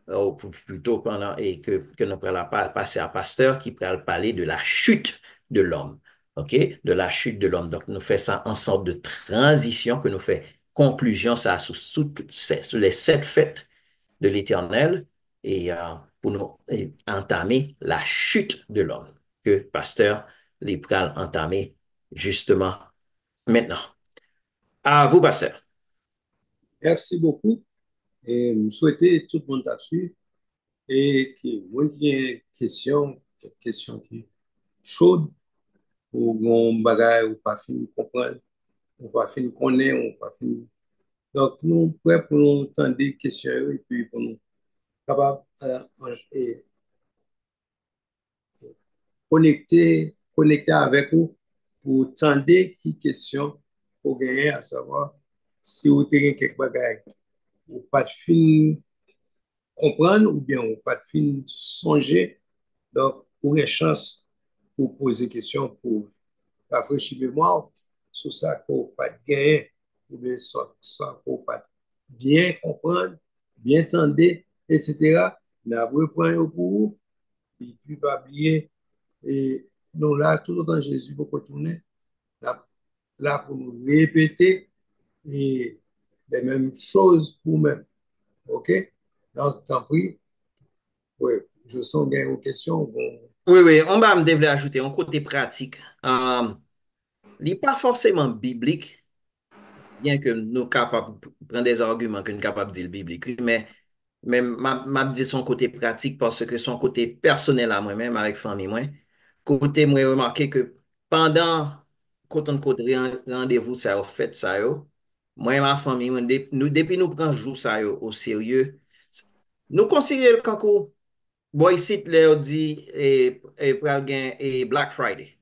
ou plutôt pendant et que nous allons passer à pasteur qui va parler de la chute de l'homme. OK? De la chute de l'homme. Donc, nous faisons ça en sorte de transition, que nous faisons conclusion ça sous les 7 fêtes de l'Éternel et pour nous entamer la chute de l'homme que pasteur les pral entamer justement maintenant. À vous, pasteur. Merci beaucoup. Et je souhaite tout le monde là-dessus. Et qui, moi, qui a une question qui chaude, ou mon bagage, ou pas fini de comprendre, ou pas fini de connaître, ou pas fini. Donc, nous, prêts pour nous entendre des questions, et puis pour nous capables et connecter avec vous pour entendre qui question pour gagner, à savoir si vous avez quelque bagage, ou pas de fin comprendre, ou bien ou pas de fin songer. Donc, vous avez une chance pour poser des questions pour rafraîchir la mémoire sur ça qu'on pas gagner, ou bien ça qu'on pas bien comprendre, bien entendre, etc. Mais après, prenez pour vous, et puis pas oublier, et nous là, tout le temps Jésus pour retourner, là, là pour nous répéter et les mêmes choses pour nous-mêmes. OK? Donc, t'en prie, ouais, je sens qu'il y a une question. Bon, Oui, oui, on va me devait ajouter un côté pratique. Il n'est pas forcément biblique, bien que nous capables de prendre des arguments que nous sommes capables de dire biblique, mais m'a dit son côté pratique parce que son côté personnel à moi-même, avec famille, moi, côté, moi, remarqué que pendant quand on compte rendez-vous, ça a fait ça, moi et ma famille, depuis nous prenons jour ça au sérieux, nous considérons quand boy site là dit pral gen Black Friday.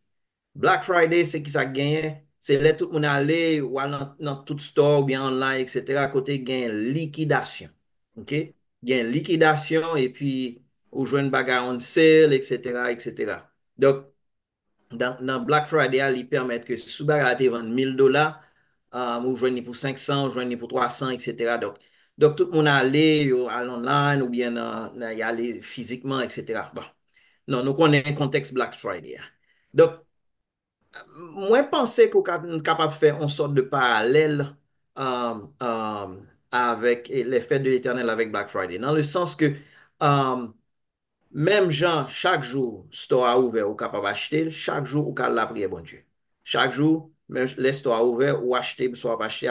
Black Friday, c'est qui ça gagne? C'est là tout le monde aller ou dans tout store ou bien online, etc. Côté gain liquidation. OK? Gain liquidation et puis ou jouer une bagarre on sale, etc., etc. Donc, dans Black Friday, il permet que sous bagarre te vendre $1000, ou joignez pour 500, ou joignez pour 300, etc. Donc tout le monde allait à l'online ou bien y aller physiquement, etc. Bon, non, nous connaissons un contexte Black Friday. Donc, moi, je pensais qu'on est capable de faire une sorte de parallèle euh, euh, avec les fêtes de l'Éternel avec Black Friday, dans le sens que euh, même gens, chaque jour, store a ouvert ou capable d'acheter, chaque jour, ou capable la prier, bon Dieu. Chaque jour, même les stores ouvert ou acheter, soit pas acheter,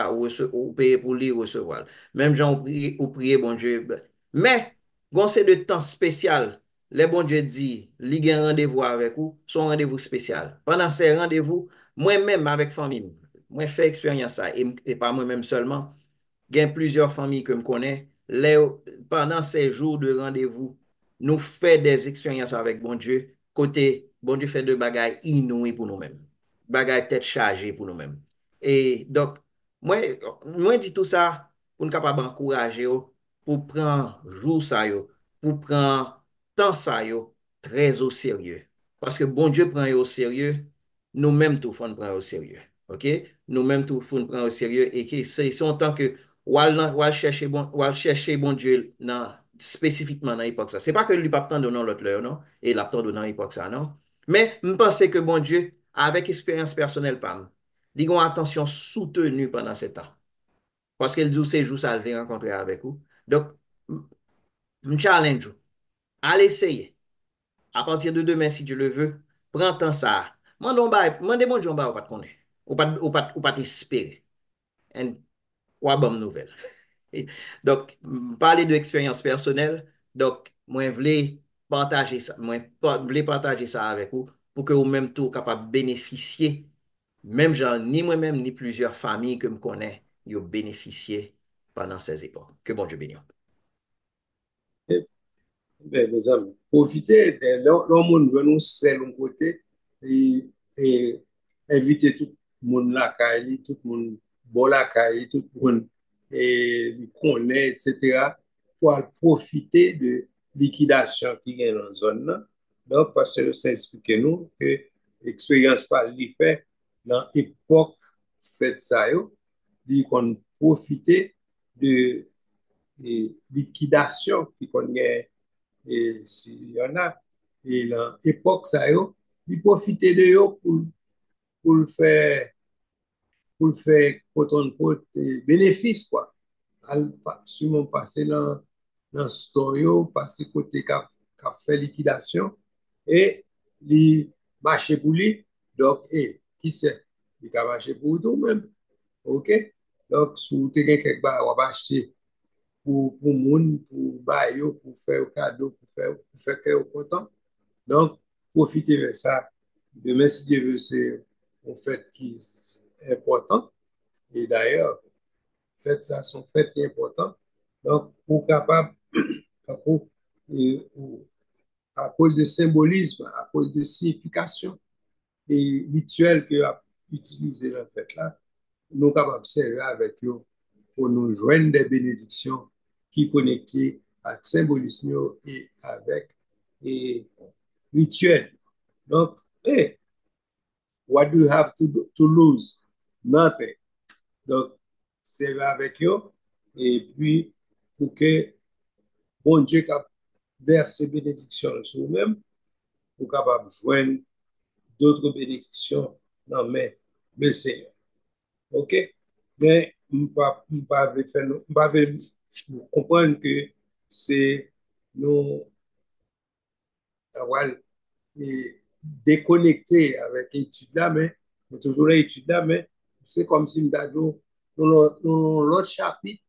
ou payer pour lire, recevoir. Même gens ou prier, bon Dieu. Mais, quand c'est de temps spécial, les bon Dieu dit, li gen rendez-vous avec vous, son rendez-vous spécial. Pendant ces rendez-vous, moi-même avec famille, moi fait expérience ça, et pas moi-même seulement, il y a plusieurs familles que je connais. Pendant ces jours de rendez-vous, nous faisons des expériences avec bon Dieu. Côté, bon Dieu fait de bagailles inouïes pour nous-mêmes. Bagailles tête chargée pour nous-mêmes. Et donc, moi, moi, dis tout ça pour nous capable d'encourager, pour prendre jour ça, pour prendre temps ça, très au sérieux. Parce que bon Dieu prend au sérieux, nous-mêmes tout, faut nous prendre au sérieux. OK? Nous-mêmes tout, faut nous prendre au sérieux. Et que c'est en tant que ou al chercher bon Dieu spécifiquement dans l'époque ça. C'est pas que lui pas tant dans l'autre l'heure, non? Et l'a tant dans l'époque ça, non? Mais je pense que bon Dieu, avec expérience personnelle, par il a une attention soutenue pendant ce temps. Parce qu'il dit ces jours, ça le va rencontrer avec vous. Donc, je challenge vous. Allez essayer. À partir de demain, si tu le veux, prends temps ça. Mandez mon Dieu, ou pas te connaître. Ou pas t'espérer. Ou à bonne nouvelle. Et donc, parler de expérience personnelle, donc, moi, je voulais partager ça, voulais partager ça avec vous pour que vous-même tout capable de bénéficier, même genre, ni moi-même, ni plusieurs familles que je connais, ils ont bénéficié pendant ces époques. Que bon Dieu bénisse. Ben, mes amis, profitez de l'homme veut nous c'est l'un côté et inviter tout le monde là, tout le monde bon la caille, tout le monde et connaît, etc. pour profiter de liquidation qui est dans la zone là. Donc, parce que ça explique nous que l'expérience par lui fait dans l'époque fait ça, il qu'on profiter de liquidation qui connaît et s'il y en a, et dans l'époque, ça, ils profitaient de eux pour le faire, pour le faire, quote bénéfice, quoi. Sûrement passer dans le store, passer côté qui a fait liquidation, et les marché pour lui. Donc, qui sait? Il a marché pour tout même. OK? Donc, si vous avez quelque chose, on va acheter pour moun, pour bailler, pour faire un cadeau, pour faire que content. Donc, profitez de ça. Demain, si Dieu veut, c'est un fait qui est important. Et d'ailleurs, faites ça, son fait qui est important. Donc, pour capable, pour, et, à cause de symbolisme, à cause de signification et rituel que a utilisé dans le fait là, nous sommes capables de servir avec eux pour nous joindre des bénédictions qui connectées à symbolisme et avec et rituel. Donc, hey, what do you have to lose? Nothing. Donc, c'est avec eux. Et puis, pour que bon Dieu verse ses bénédictions sur nous-mêmes, pour capable de joindre d'autres bénédictions dans mes Seigneur. OK? Mais, je ne pas comprendre que c'est nous avoir et déconnecté avec l'étude là, mais toujours l'étude là, mais c'est comme si nous dans l'autre chapitre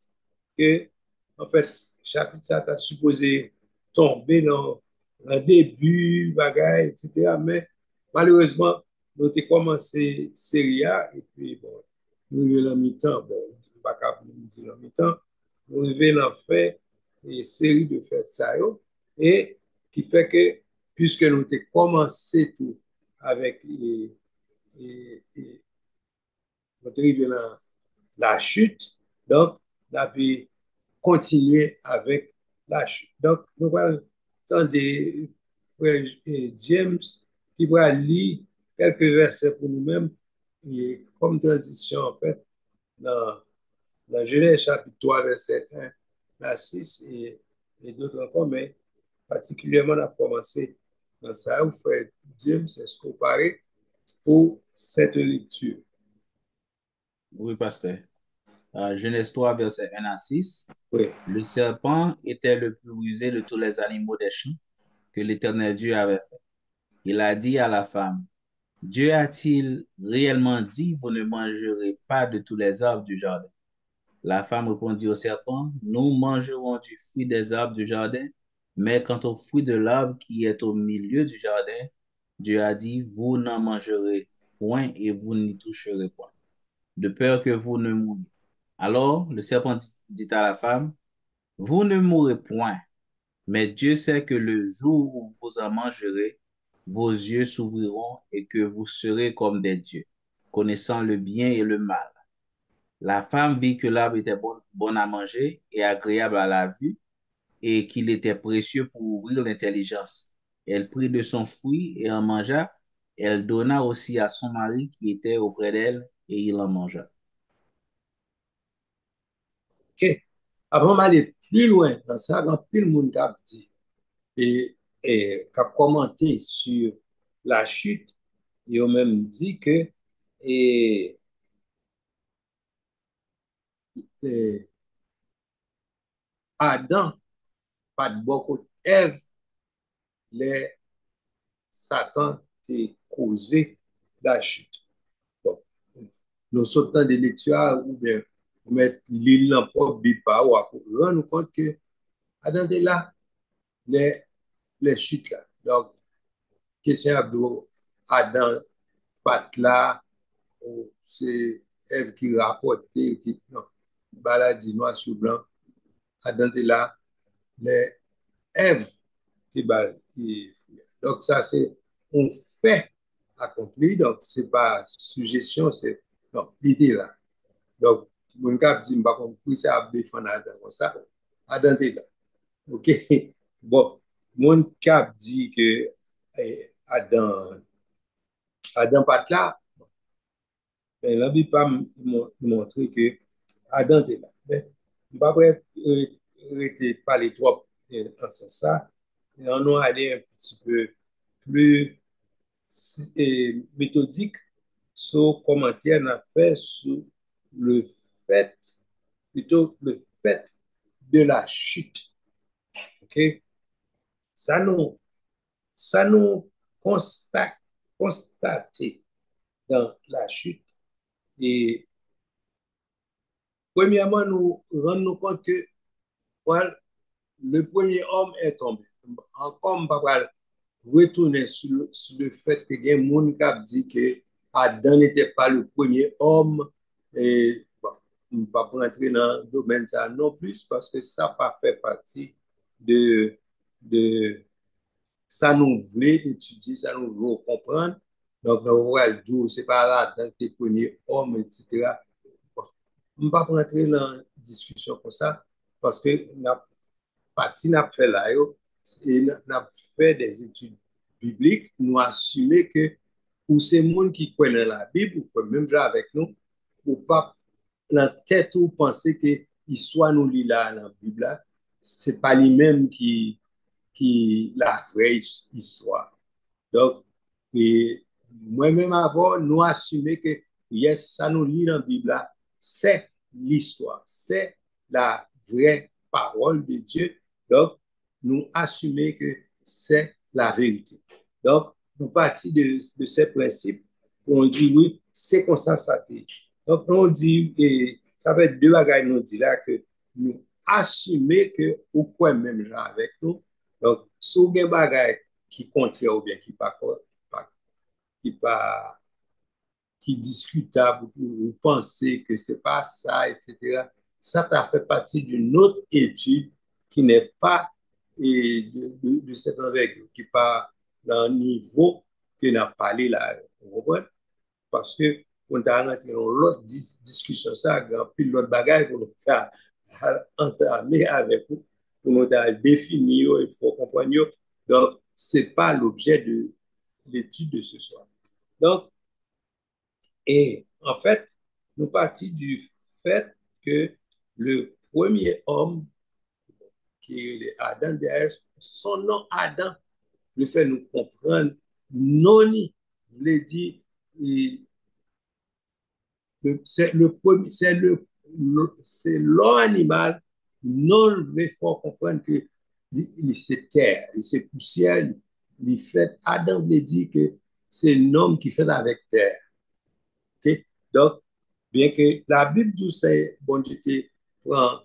que, en fait, chapitre ça t'a supposé tomber dans le début, bagaille, etc. Mais malheureusement, nous avons commencé série A et puis bon, nous arrivons dans mi-temps, bon, pas capable de dire dans mi-temps, nous arrivons dans fait et série de fêtes ça et qui fait que puisque nous avons commencé tout avec notre arrivé dans la chute, donc on a pu continuer avec la chute. Donc, nous allons entendre frère James qui va lire quelques versets pour nous-mêmes et comme transition en fait dans, dans Genèse chapitre 3, verset 1 à 6 et d'autres encore, mais particulièrement, on a commencé dans ça, où frère James s'est comparé pour cette lecture. Oui, pasteur. Genèse 3, verset 1 à 6. Oui, Le serpent était le plus rusé de tous les animaux des champs que l'Éternel Dieu avait fait. Il a dit à la femme, Dieu a-t-il réellement dit, vous ne mangerez pas de tous les arbres du jardin? La femme répondit au serpent, nous mangerons du fruit des arbres du jardin, mais quant au fruit de l'arbre qui est au milieu du jardin, Dieu a dit, vous n'en mangerez point et vous n'y toucherez point, de peur que vous ne mouriez. Alors le serpent dit à la femme, vous ne mourrez point, mais Dieu sait que le jour où vous en mangerez, vos yeux s'ouvriront et que vous serez comme des dieux, connaissant le bien et le mal. La femme vit que l'arbre était bon à manger et agréable à la vue et qu'il était précieux pour ouvrir l'intelligence. Elle prit de son fruit et en mangea. Elle donna aussi à son mari qui était auprès d'elle et il en mangea. ok. Avant d'aller plus loin dans ça, quand plus le monde a dit et a commenté sur la chute, ils ont même dit que et, et Adam, pas de beaucoup Ève, les Satan t'est causé la chute. Bon, nous sortons de lecture ou bien mettre l'île dans le propre bipa ou à rendre compte que Adam est là, les, les chutes là. Donc, question Abdou, Adam, pas là, c'est Ève qui rapporte, qui, non, baladie noir sur blanc, Adam est là, les Ève qui bal. Donc, ça, c'est un fait accompli, donc, c'est pas suggestion, c'est, non, l'idée là. Donc, mon cap dit, pas compris ça a défendre Adam comme ça, Adam est là. OK? Bon, mon cap dit que Adam pas là, mais la Bible pas montré que Adam était là. Mais, pas prêt parler trop dans ce sens ça. Et on a allé un petit peu plus méthodique sur commentaire qu'on a fait sur le fait, plutôt le fait de la chute. OK? Ça nous, ça nous constaté dans la chute. Et premièrement, nous rendons compte que well, le premier homme est tombé. Encore, on va retourner sur le fait que il y a des gens qui dit que Adam n'était pas le premier homme. Et bon, on ne va pas rentrer dans le domaine ça non plus parce que ça n'a pas fait partie de ça nous voulait étudier, ça nous voulait comprendre. Donc, on va le dire, c'est pas là, dans tes premiers hommes, etc. Bon, on ne va pas rentrer dans une discussion comme ça parce que la partie n'a fait là, et n'a fait des études bibliques, nous assumer que pour ces gens qui connaissent la Bible, ou même avec nous, ou pas dans la tête ou penser que l'histoire nous lit là dans la Bible, c'est pas lui-même qui la vraie histoire. Donc, et moi-même avant, nous assumer que yes, ça nous lit dans la Bible, c'est l'histoire, c'est la vraie parole de Dieu. Donc, nous assumer que c'est la vérité. Donc, nous partons de ces principes. On dit oui, c'est comme ça fait. Donc, on dit, et ça fait deux bagages nous dit là que nous assumer que ou quoi même gens avec nous. Donc, si vous avez des bagages qui contraire ou bien qui pas qui pas qui discutable ou vous pensez que c'est pas ça, etc. Ça t'a fait partie d'une autre étude qui n'est pas de cette envergure, qui n'est pas dans le niveau que n'a parlé là. Vous comprenez? Parce que on t'a rentré dans l'autre discussion, ça, puis l'autre bagage pour nous faire entamer avec vous, pour nous définir, il faut comprendre. Donc, ce n'est pas l'objet de l'étude de ce soir. Donc, et en fait, nous partons du fait que le premier homme, qui est Adam, son nom Adam, le fait nous comprendre, non, le dit, c'est le premier, c'est l'homme animal, non, il faut comprendre que c'est terre, c'est poussière, il fait, Adam veut dire que c'est l'homme qui fait avec terre. Okay? Donc, bien que la Bible dit, c'est bon, Dieu te prend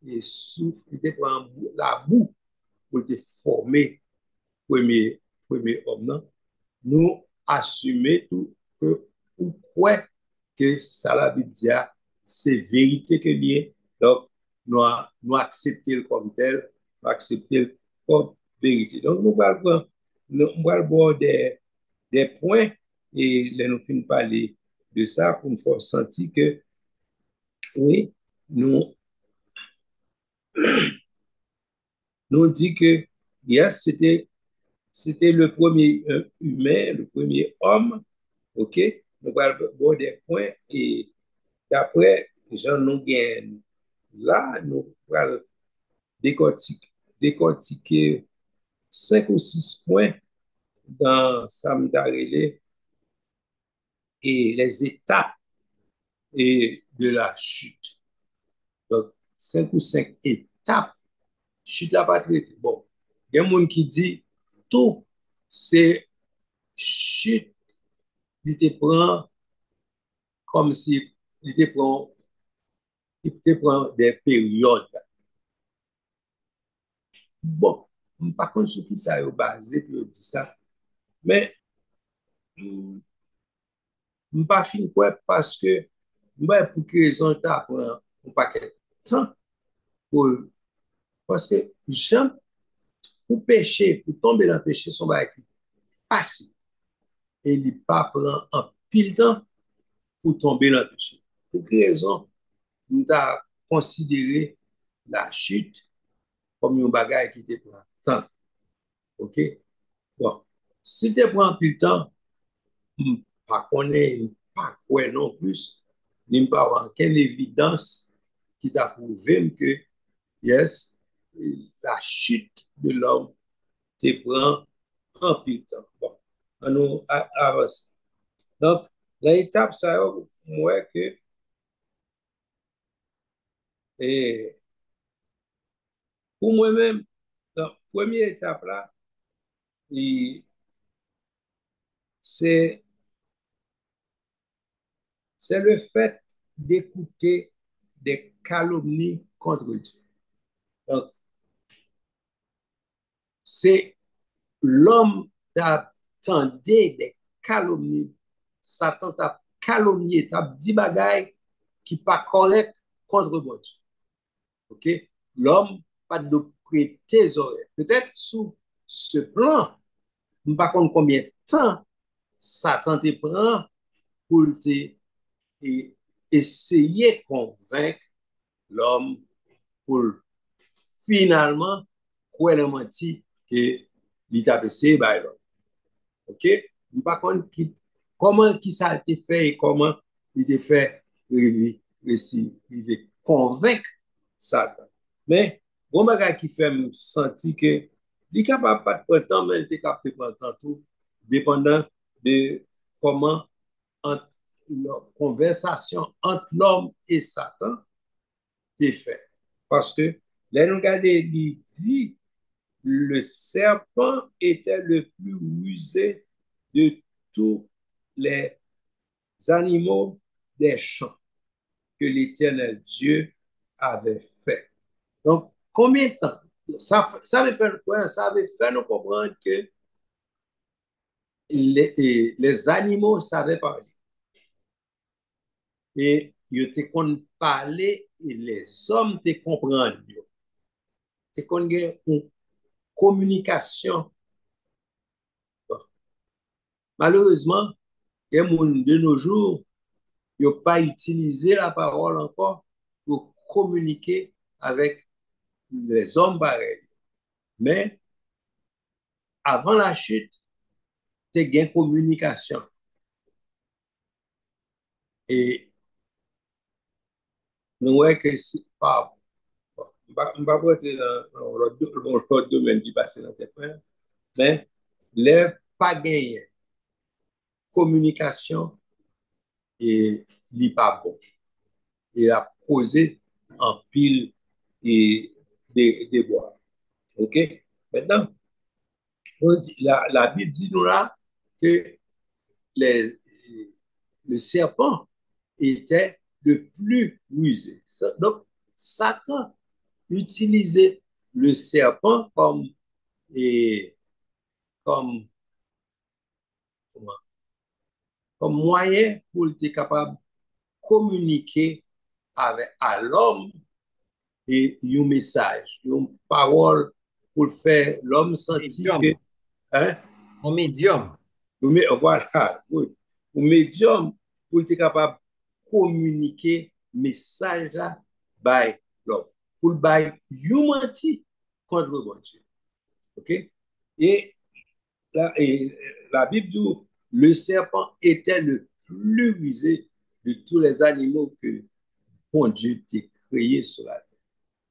et souffle, il te prend la boue pour te former premier, premier homme, non? Nous assumer tout que ou quoi que ça la Bible dit, c'est vérité que lié. Donc, nous accepter comme tel, nous accepter comme vérité. Donc, nous allons voir des points et là, nous finissons parler de ça pour nous faire sentir que, oui, nous, nous dit que, yes, c'était le premier humain, le premier homme, OK? Nous allons voir des points et d'après Jean Nonguien, là, nous allons décortiquer 5 ou 6 points dans Samdarele et les étapes de la chute. Donc, 5 ou 5 étapes, chute la patrie. Bon, il y a un monde qui dit tout, c'est chute, il te prend comme si il te prend des périodes. Bon, par contre, ce qui ça est basé pour dire ça, mais pas fin quoi parce que moi pour que raison ta prend un paquet de temps pour parce que j'aime pour pécher, pour tomber dans le péché, son bail facile et il pas prend un pile temps pour tomber dans le péché. Pour quelle raison nous avons considéré la chute comme un bagage qui te prend temps. OK? Bon, si tu prends plus de temps, pas connaître, pas quoi non plus, ni pas avoir quelle évidence qui t'a prouvé que, yes, la chute de l'homme te prend un peu de temps. Bon, on nous avance. Donc, l'étape, ça, moi, que, et pour moi-même, la première étape là, c'est c'est le fait d'écouter des calomnies contre Dieu. Donc, c'est l'homme t'attendait des calomnies. Satan t'a calomnié, t'a dit bagaille qui pas correct contre bon Dieu. OK? L'homme pas de prêter oreilles. Peut-être sous ce plan, je ne sais pas combien de temps Satan te prend pour te essayer de convaincre l'homme pour finalement quoi le menti que l'État PC by l'homme. OK? Par contre, comment qui ça a été fait et comment il a été fait il veut convaincre Satan. Mais, bon bagage qui fait me sentir que il est capable pas de prendre temps, mais il est capable de prendre temps tout, dépendant de comment la conversation entre l'homme et Satan est faite. Parce que, là, nous regardons, il dit, le serpent était le plus rusé de tous les animaux des champs que l'Éternel Dieu avait fait. Donc, combien de temps? Ça veut faire quoi? Ça veut faire nous comprendre que les animaux savaient parler. Et ils te qu'on parler et les hommes te comprennent. C'est qu'on a une communication. Malheureusement, il y a de nos jours, ils n'ont pas utilisé la parole encore pour communiquer avec les hommes pareils. Mais avant la chute, tu as une communication. Et nous voyons que c'est pas bon. Je ne vais pas rentrer dans l'autre domaine qui passe dans tes frères, mais les pas gagné communication et n'est pas bon. Il a posé en pile et des bois. OK? Maintenant, la Bible dit nous là que les, le serpent était le plus rusé. Donc, Satan utilisait le serpent et, comme, comme moyen pour être capable de communiquer avec à l'homme et un message, une parole pour faire l'homme sentir que, Médium. hein, Un médium. voilà, oui, un médium pour être capable de communiquer message là, by l'homme, pour le by humanity contre le bon Dieu. OK? Et la Bible dit le serpent était le plus rusé de tous les animaux que bon Dieu t'a créé sur la terre.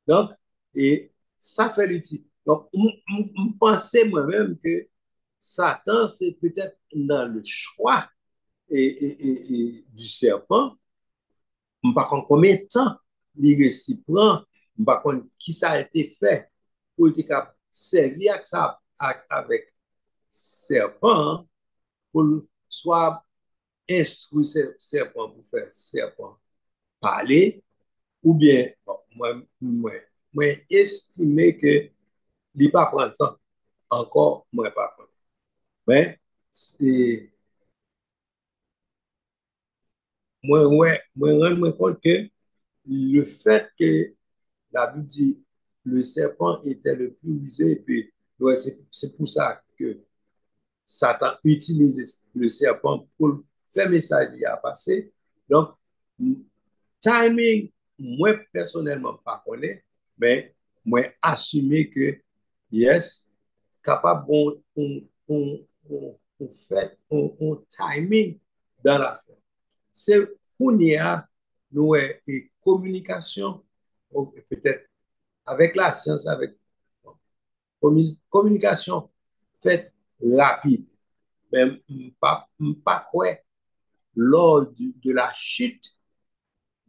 Donc, et ça fait l'utile. Donc, je pensais moi-même que Satan, c'est peut-être dans le choix du serpent, par contre, combien de temps il récipient, par contre, qui ça a été fait pour être capable servir avec ça, avec serpent, pour soit instruire serpent pour faire serpent parler, ou bien, bon, moi estimé que il pas prendre temps. Encore, moi pas prendre. Mais, moi, rends-moi compte que le fait que la Bible dit le serpent était le plus rusé, et puis, ouais, c'est pour ça que Satan utilise le serpent pour faire message à passer. Donc, timing, moi personnellement pas connais, mais moi assumer que yes, capable on fait on timing dans l'affaire. C'est qu'on y a nous et communication peut-être avec la science avec communication faite rapide, mais pas quoi lors de la chute,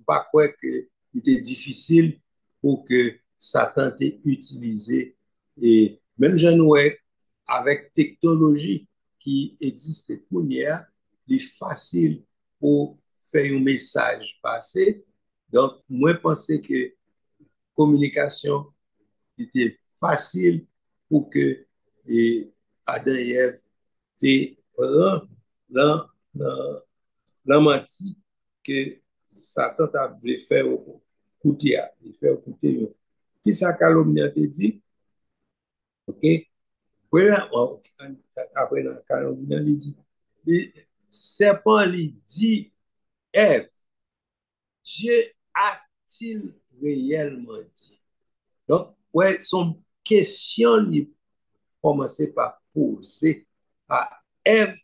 pas quoi que il était difficile pour que Satan t'ait utilisé. Et même je nous avec technologie qui existe pour hier, il est facile pour faire un message passer. Donc, moi, je pensais que communication était facile pour que Adam et Ève te lan menti que Satan t'a voulu faire au côté, faire au côté. Qui ça calomnie te dit? OK? Après, la calomnie, il dit, le serpent lui dit, Ève, Dieu a-t-il réellement dit? Donc, ouais, son question lui commencer par poser à Ève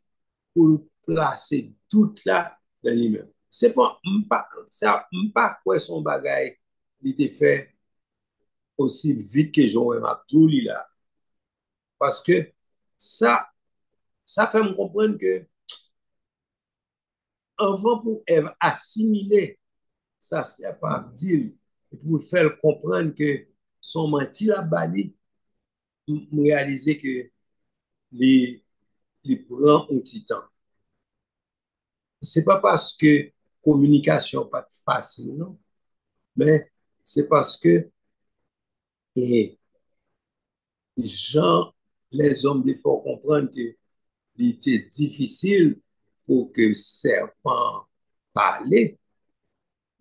pour placer tout là dans lui-même. C'est pas, pas quoi son bagage, il était fait aussi vite que Jean Abdouli là. Parce que ça, ça fait me comprendre que avant pour Ève assimiler ça, c'est pas Abdil, pour faire comprendre que son menti la bali, réaliser que les, les prend un petit temps. C'est pas parce que communication pas facile, non, mais c'est parce que et gens, les hommes, il faut comprendre que il était difficile pour que serpent parler.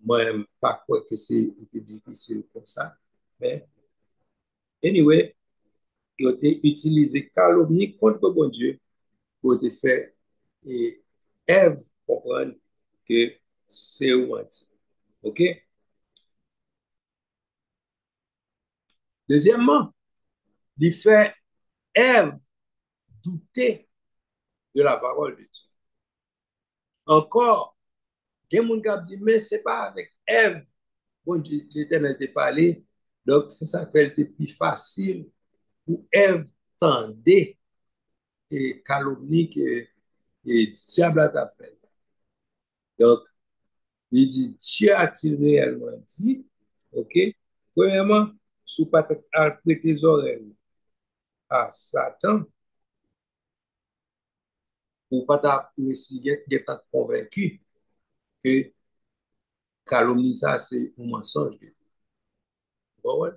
Moi, pas quoi que c'était difficile comme ça. Mais, anyway, il a utilisé calomnie contre bon Dieu pour te faire et Ève comprendre que c'est un menti. OK? Deuxièmement, il fait Ève douter de la parole de Dieu. Encore, il y a des gens qui disent, mais ce n'est pas avec Ève bon Dieu, l'Éternel te parlé, donc c'est ça qu'elle était plus facile pour Ève tendait et calomnie que et diable a fait. Donc, il dit, Dieu a-t-il réellement dit, ok? Premièrement, sous pas à prêter tes oreilles à Satan, ou pas ta essayer d'être convaincu que calomnie ça, c'est un mensonge. Bon, ouais.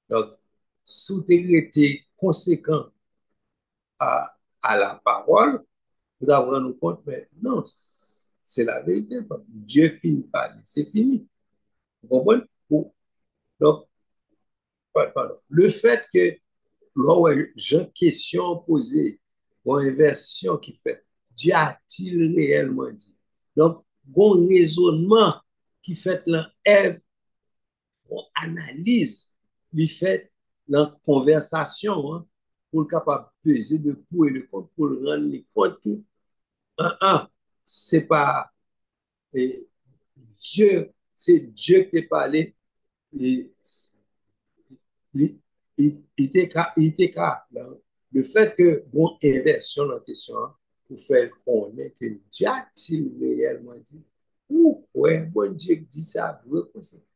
Donc, sous tes été conséquent à la parole, vous devez rendre compte, mais non, c'est la vérité. Dieu finit par dire, c'est fini. Vous comprenez? Donc, pardon. Le fait que j'ai une question posée, ou une version qui fait, Dieu a-t-il réellement dit? Donc, bon raisonnement qui fait l'Ève, on analyse, lui fait la conversation, hein, pour le capable de peser de pour et de contre, pour le rendre compte que, c'est pas et Dieu, c'est Dieu qui t'a parlé, et il, il était le fait que bon inversion dans la question, hein, pour faire connaître que Dieu a-t-il réellement dit, pourquoi bon Dieu dit ça,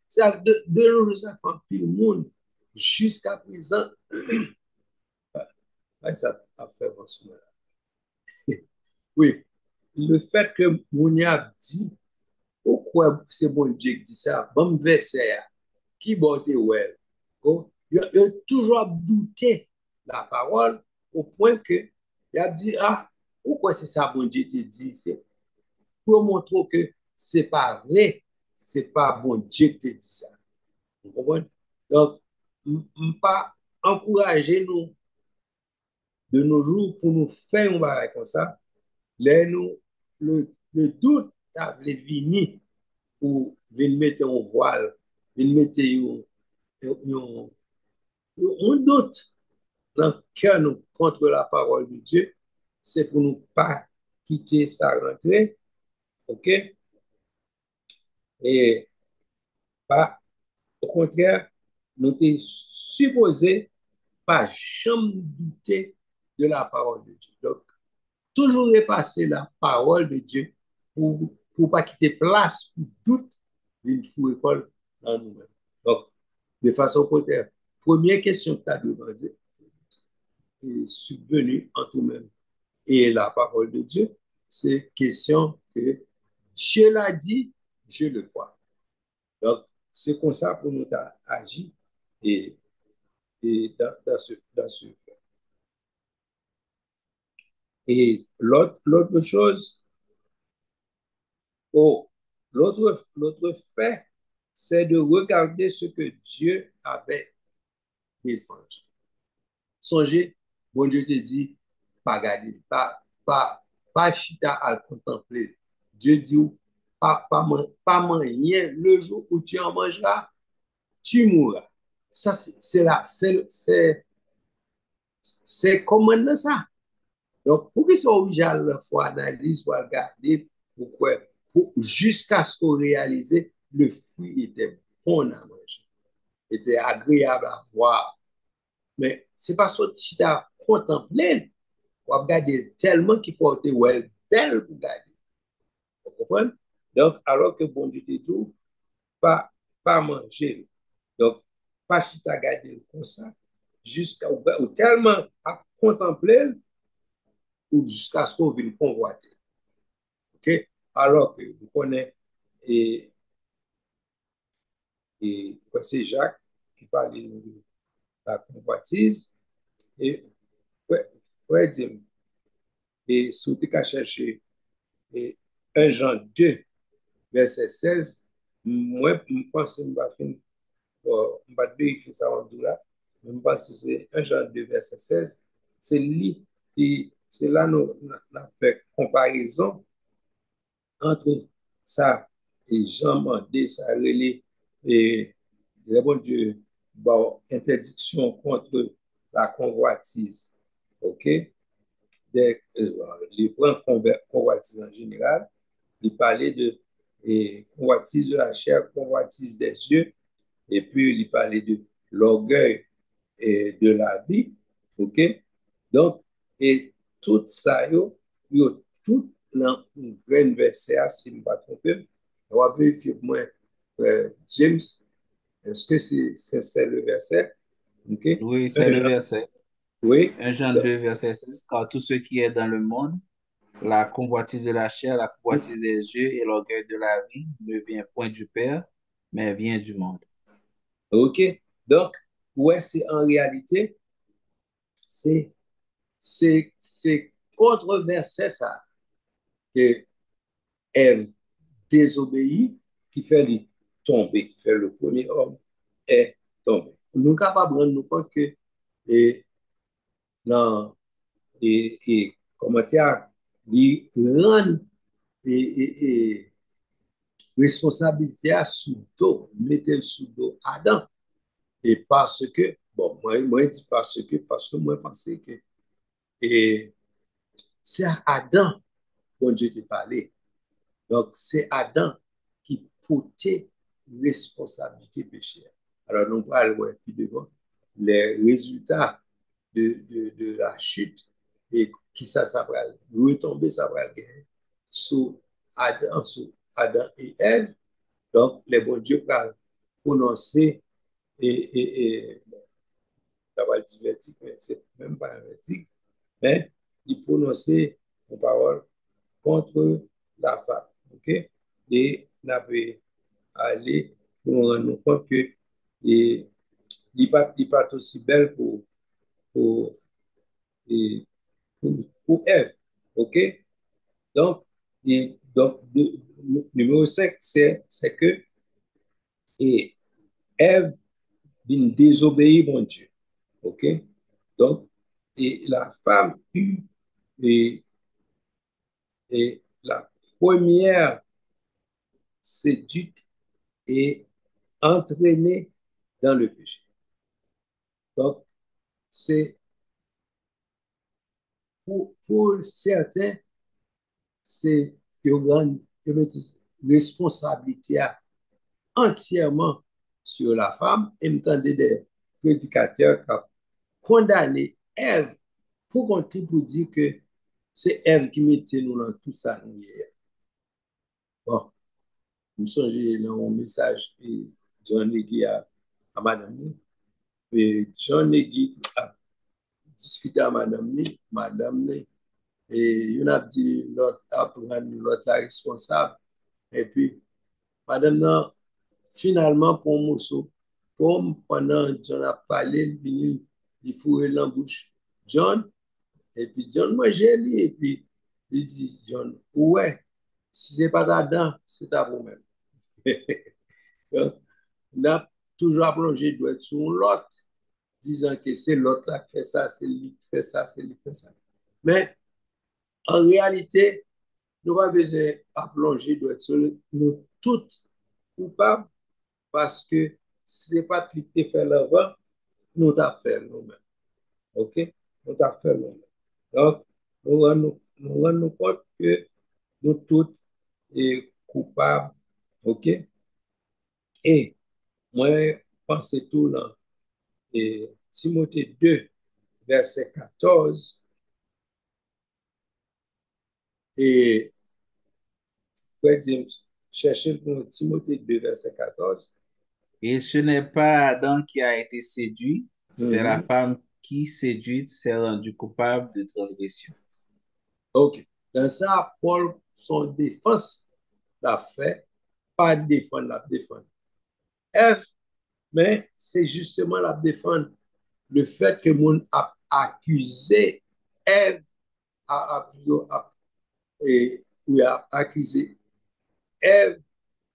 ça de nos jours, ça fait plus le monde jusqu'à présent, ça a fait bon ce moment-là. Oui, le fait que mon a dit, pourquoi c'est bon Dieu qui dit ça, bon verset, qui botte ouais. Il a toujours douté la parole au point que il a dit, ah, pourquoi c'est ça, bon Dieu te dit? C'est pour montrer que c'est pas vrai, c'est pas bon Dieu qui te dit ça. Vous comprenez? Donc, pas encourager nous de nos jours pour nous faire un bagage comme ça. Là, nous, le doute a venir pour venir mettre un voile, venir mettre un doute dans le cœur nous contre la parole de Dieu, c'est pour nous pas quitter sa rentrée, ok? Et pas, au contraire, nous sommes supposés pas jamais douter de la parole de Dieu. Donc, toujours repasser la parole de Dieu pour pas quitter place pour doute d'une fou école dans nous-mêmes. Donc, de façon contraire, première question que tu as demandé est subvenue en tout-même. Et la parole de Dieu, c'est question que Dieu l'a dit, je le crois. Donc, c'est comme ça pour nous agir et, dans ce fait. Et l'autre chose, l'autre fait, c'est de regarder ce que Dieu avait défendu. Songez, bon Dieu te dit, pas garder, pas chita à le contempler. Dieu dit, pas manger, le jour où tu en mangeras, tu mourras. Ça, c'est comment ça? Donc, pour qu'ils soient obligés à la fois analyser ou regarder, pourquoi? Jusqu'à ce qu'on réalise, le fruit était bon à manger, était agréable à voir. Mais c'est pas ça que tu as contemplé. On va regarder tellement qu'il faut être ouais, belle pour regarder. Vous comprenez? Donc, alors que bon Dieu te dit, pas manger. Donc, pas si tu as gardé comme ça, jusqu'à ou tellement à contempler, ou jusqu'à ce qu'on vienne convoiter. OK? Alors que vous connaissez, c'est Jacques qui parle de la convoitise, et frère dit, et surtout qu'à chercher et 1 Jean 2, verset 16, moi, je pense que je vais vérifier ça en tout là, je pense que c'est 1 Jean 2, verset 16, c'est lui qui, c'est là nous avons fait comparaison entre ça et Jean mandé, ça relait et le bon Dieu, bon, interdiction contre la convoitise. OK? Les points convoitise en général, il parlait de convoitise de la chair, convoitise des yeux et puis il parlait de l'orgueil et de la vie, ok? Donc, et tout ça, tout dans une grande verset, si je ne me trompe pas, on va vérifier pour moi, James, est-ce que c'est le verset? Ok? Oui, c'est le verset. Oui, 1 Jean 2, verset 16. Car tout ce qui est dans le monde, la convoitise de la chair, la convoitise des yeux et l'orgueil de la vie ne vient point du Père, mais vient du monde. ok. Donc, ouais, c'est en réalité, c'est contre verset ça que Ève désobéit qui fait lui tomber, qui fait le premier homme est tombé. Nous sommes capables de nous compte que et, dans comment dire, il rend et responsabilité à sous dos, mettre le sous dos Adam. Et parce que, bon, moi je dis parce que moi, je pensais que et c'est à Adam dont Dieu t'a parlé. Donc, c'est Adam qui portait responsabilité péché. Alors, nous parlons ouais, plus devant les résultats de la chute et qui ça va retomber, ça va gagner sous Adam et Ève. Donc, les bons dieux parlent prononcer et ça va être vertique, mais c'est même pas un vertique, mais il prononçait une parole contre la femme. OK? Et on avait allé pour nous rendre compte que il n'est pas aussi belle pour, et, pour Ève. OK? Donc, le numéro 5, c'est que et Ève vient désobéir mon Dieu. OK? Donc, et la femme eut et, et la première séduite et entraînée dans le péché. Donc, c'est pour certains, c'est une responsabilité entièrement sur la femme. Et m'entendez des prédicateurs qui ont condamné Ève pour compter pour dire que c'est Ève qui mettait nous dans tout ça. Bon, nous songez dans mon message et John Negui à madame. Et John Negui a discuté à madame, et il a dit l'autre la responsable. Et puis, madame, non, finalement, pour Mousso, comme pendant John a parlé, il fourrait l'embouche John, et puis John mangeait lui, et puis il dit, John, ouais, si c'est pas ta dent, c'est à vous-même. Donc, on a toujours plongé doit être sur l'autre, disant que c'est l'autre qui fait ça, c'est lui qui fait ça, c'est lui qui fait ça. Mais en réalité, nous n'avons pas besoin de plonger, doit être sur nous toutes coupables parce que ce n'est pas qui te fait l'avant, nous t'avons fait nous-mêmes. OK? Nous t'avons fait nous-mêmes. Donc, nous rendons compte que nous toutes sommes coupables. OK? Et moi, je pense tout dans Timothée 2, verset 14. Et Frère James, cherchez pour Timothée 2, verset 14. Et ce n'est pas Adam qui a été séduit, c'est la Mhm. femme qui, séduite, s'est rendue coupable de transgression. OK. Dans ça, Paul, son défense l'a fait, pas défendre, la défendre. F, mais c'est justement la défendre. Le fait que mon a accusé Ève, et, ou a accusé Ève,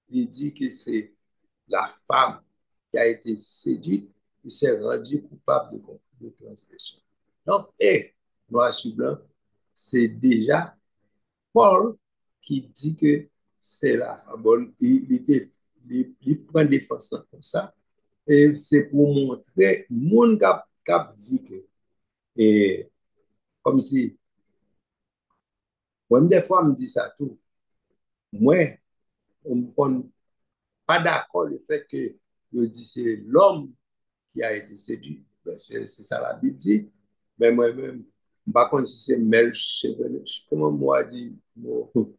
il dit que c'est la femme qui a été séduite et s'est rendue coupable de transgression. Donc, noir sur blanc, c'est déjà Paul qui dit que c'est la femme. Bon, il prend défense comme ça. Et c'est pour montrer, mon cap dit que, et comme si, moi, des fois, me dit ça tout. Moi, on ne pas d'accord le fait que il dit c'est l'homme qui a été séduit. Ben, c'est ça la Bible dit. Mais moi-même, par contre, si c'est Mel Chevalier, comment moi dit, comme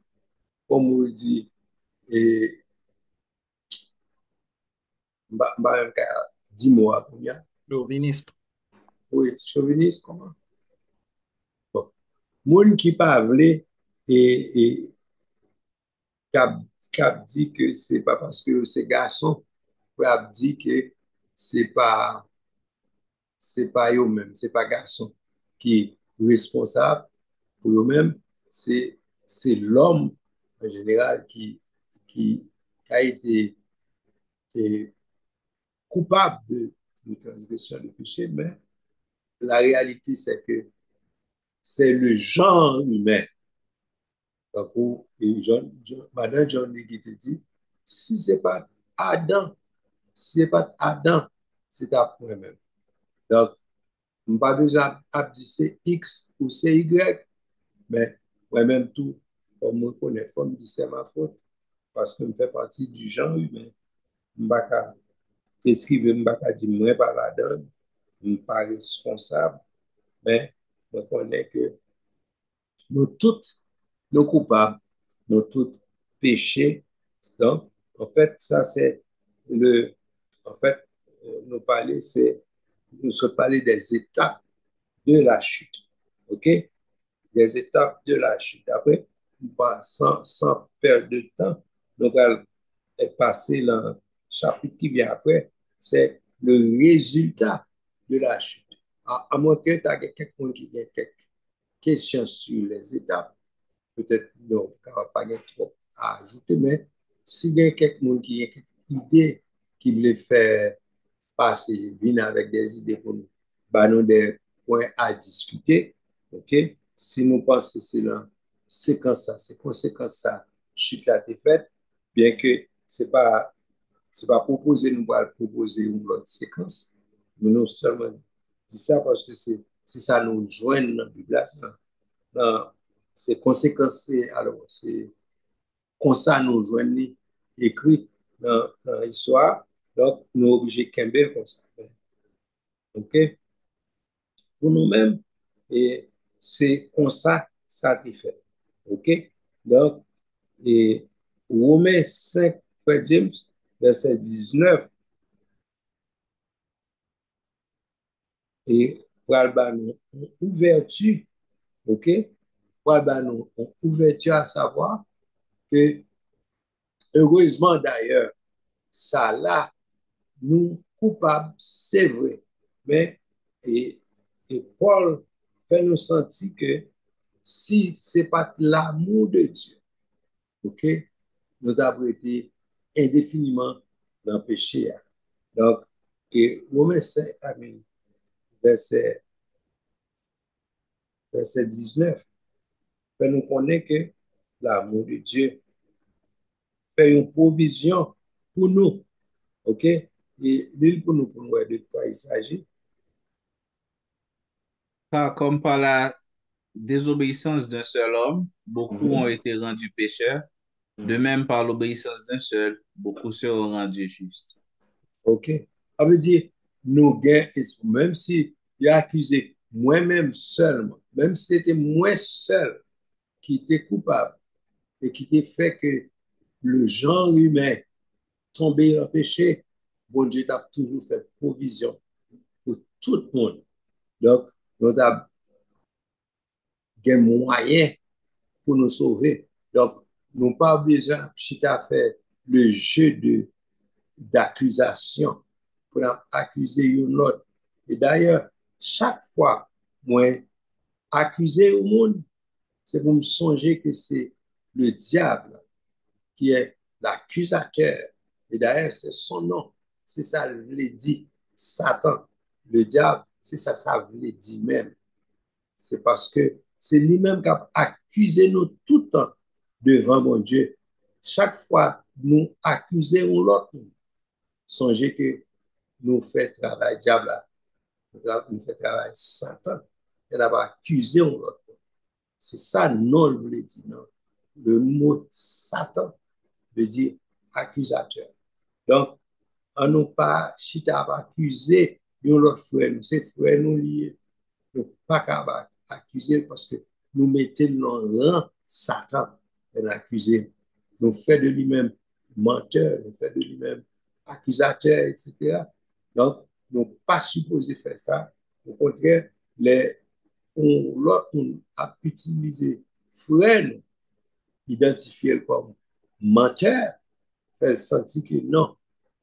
on dit, et dis-moi combien. Chauviniste. Oui, chauviniste, comment? Bon. Moun qui parle et cap, cap dit que c'est pas parce que c'est garçon, cap dit que c'est pas, c'est pas eux-mêmes, c'est pas garçon qui est responsable pour eux-mêmes, c'est l'homme en général qui a été coupable de transgression de péché, mais la réalité, c'est que c'est le genre humain. Donc, et Madame John qui te dit, si c'est pas Adam, si c'est pas Adam, c'est à moi-même. Donc, on n'a pas besoin de dire c'est X ou c'est Y, mais moi-même tout, comme je connais, faut me dire c'est ma faute, parce que je fais partie du genre humain. Je ne vais pas esquiver, je ne vais pas dire moi pas la donne, je ne suis pas responsable, mais je connais que nous tous, nous coupables, nous tous péchés. Donc, en fait, ça c'est le, en fait, nous parler, c'est, nous se parler des étapes de la chute. OK? Des étapes de la chute. Après, sans perdre de temps, donc, elle est passée dans le chapitre qui vient après, c'est le résultat de la chute. À moins que tu aies quelqu'un qui ait quelques questions sur les étapes, peut-être non, il n'y a pas trop à ajouter, mais s'il y a quelqu'un qui a quelques idées qui veut faire passer, venir avec des idées pour nous, bah, nous des points à discuter, ok? Si nous pensons que c'est conséquence ça, chute là t'est faite, bien que c'est pas proposer, nous va proposer une autre séquence, mais nous seulement dit ça parce que c'est ça nous joigne dans la Bible, c'est conséquence, alors c'est comme ça nous joignons écrit dans l'histoire, donc nous sommes obligés de camber comme ça. OK? Pour nous-mêmes, et c'est comme ça, ça a été fait. OK? Donc, et Romains 5, Frère James, verset 19, et pour nous une ouverture, OK? Pour nous une ouverture à savoir que, heureusement d'ailleurs, ça là, nous coupables, c'est vrai. Mais, et, et Paul fait nous sentir que si ce n'est pas l'amour de Dieu, ok, nous avons été indéfiniment dans le péché. Donc, et Romains 5, amen, verset, verset 19, fait nous connaître que l'amour de Dieu fait une provision pour nous. OK? Et l'île pour nous voir de quoi il s'agit. Car comme par la désobéissance d'un seul homme, beaucoup ont Mhm. été rendus pécheurs, de même par l'obéissance d'un seul, beaucoup seront rendus justes. OK? Ça veut dire, nous gagnons, même si il a accusé moi-même seulement, même si c'était moi seul qui était coupable et qui était fait que le genre humain tombait en péché, bon Dieu a toujours fait provision pour tout le monde. Donc, nous avons des moyens pour nous sauver. Donc, nous n'avons pas besoin de faire le jeu d'accusation pour accuser une autre. Et d'ailleurs, chaque fois, moi, accuser au monde, c'est pour me songer que c'est le diable qui est l'accusateur. Et d'ailleurs, c'est son nom. C'est ça, je l'ai dit, Satan. Le diable, c'est ça, ça je l'ai dit même. C'est parce que c'est lui-même qui a accusé nous tout le temps devant mon Dieu. Chaque fois, nous accusons l'autre. Songez que nous faisons travail diable, nous faisons travail Satan. Elle a accusé l'autre. C'est ça, non, je voulais dire, non. Le mot Satan veut dire accusateur. Donc, on nous pas chita pas accuser de l'autre frère, nous c'est frère nous liés. Nous pas capable accuser parce que nous mettons dans le rang Satan et l'accuser. Nous fait de lui-même menteur, nous fait de lui-même accusateur, etc. Donc, nous pas supposé faire ça. Au contraire, on a utilisé frère, identifier comme menteur, faire sentir que non,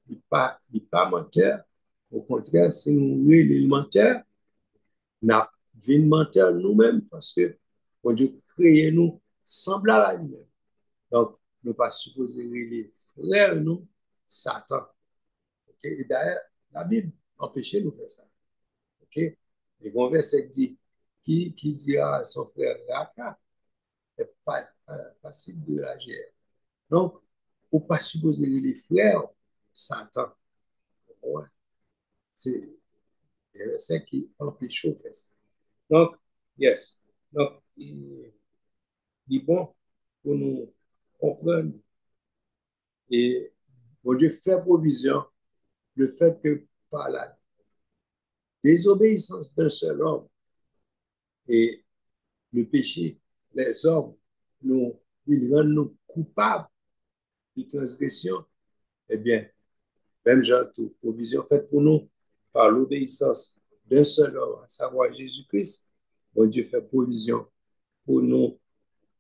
il pas menteur. Au contraire, si nous le menteur, n'a vin menteur nous-mêmes parce que bon Dieu créé nous semblables à lui-même. Donc, nous pas supposé les frères nous Satan. Okay? Et d'ailleurs, la Bible empêche nous de faire ça. Okay? Et bon verset dit, qui dira à son frère Raka est pas passible de la guerre. Donc, il ne faut pas supposer les frères Satan. Ouais. C'est des versets qui empêchent de faire ça. Donc, yes. Donc, il est bon pour nous comprendre. Et bon Dieu fait provision le fait que par la désobéissance d'un seul homme et le péché, les hommes ils rendent nous coupables de transgression, eh bien, même genre, tout, provision faite pour nous par l'obéissance d'un seul homme, à savoir Jésus-Christ, bon Dieu fait provision pour nous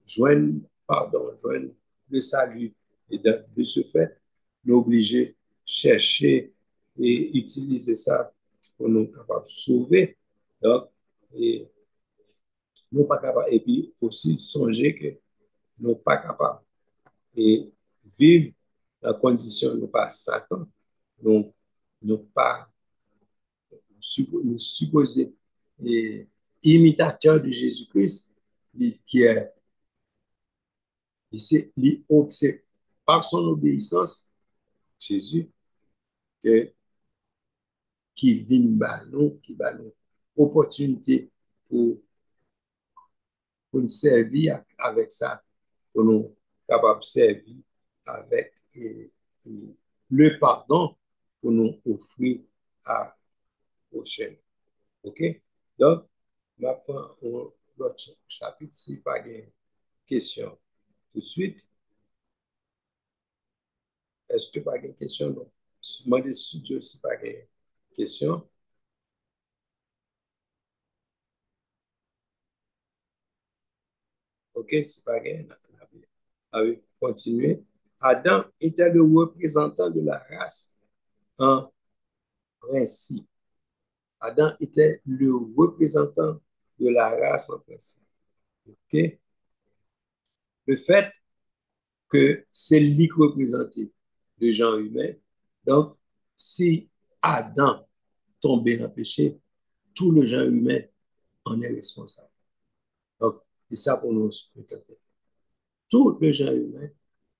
joindre, pardon, joindre le salut. Et de ce fait, nous obliger chercher et utiliser ça pour nous capables de sauver. Donc, et nous pas capables, et puis aussi songer que nous pas capables et vivre la condition, nous pas Satan, nous pas supposé et imitateur de Jésus-Christ, qui est c'est par son obéissance, Jésus, que, qui vient nous, qui va nous opportunité pour nous servir avec ça, pour nous capables de servir avec le pardon pour nous offrir à prochaine. OK? Donc, maintenant, l'autre chapitre, si pas de question tout de suite. Est-ce que pas de question? Donc, demandez studio si pas de question. OK, si pas de avec continuer. Adam était le représentant de la race en principe. Adam était le représentant de la race en principe. OK? Le fait que c'est lui qui représentait le genre humain. Donc, si Adam tombait dans le péché, tout le genre humain en est responsable. Donc, c'est ça pour nous. Tout le genre humain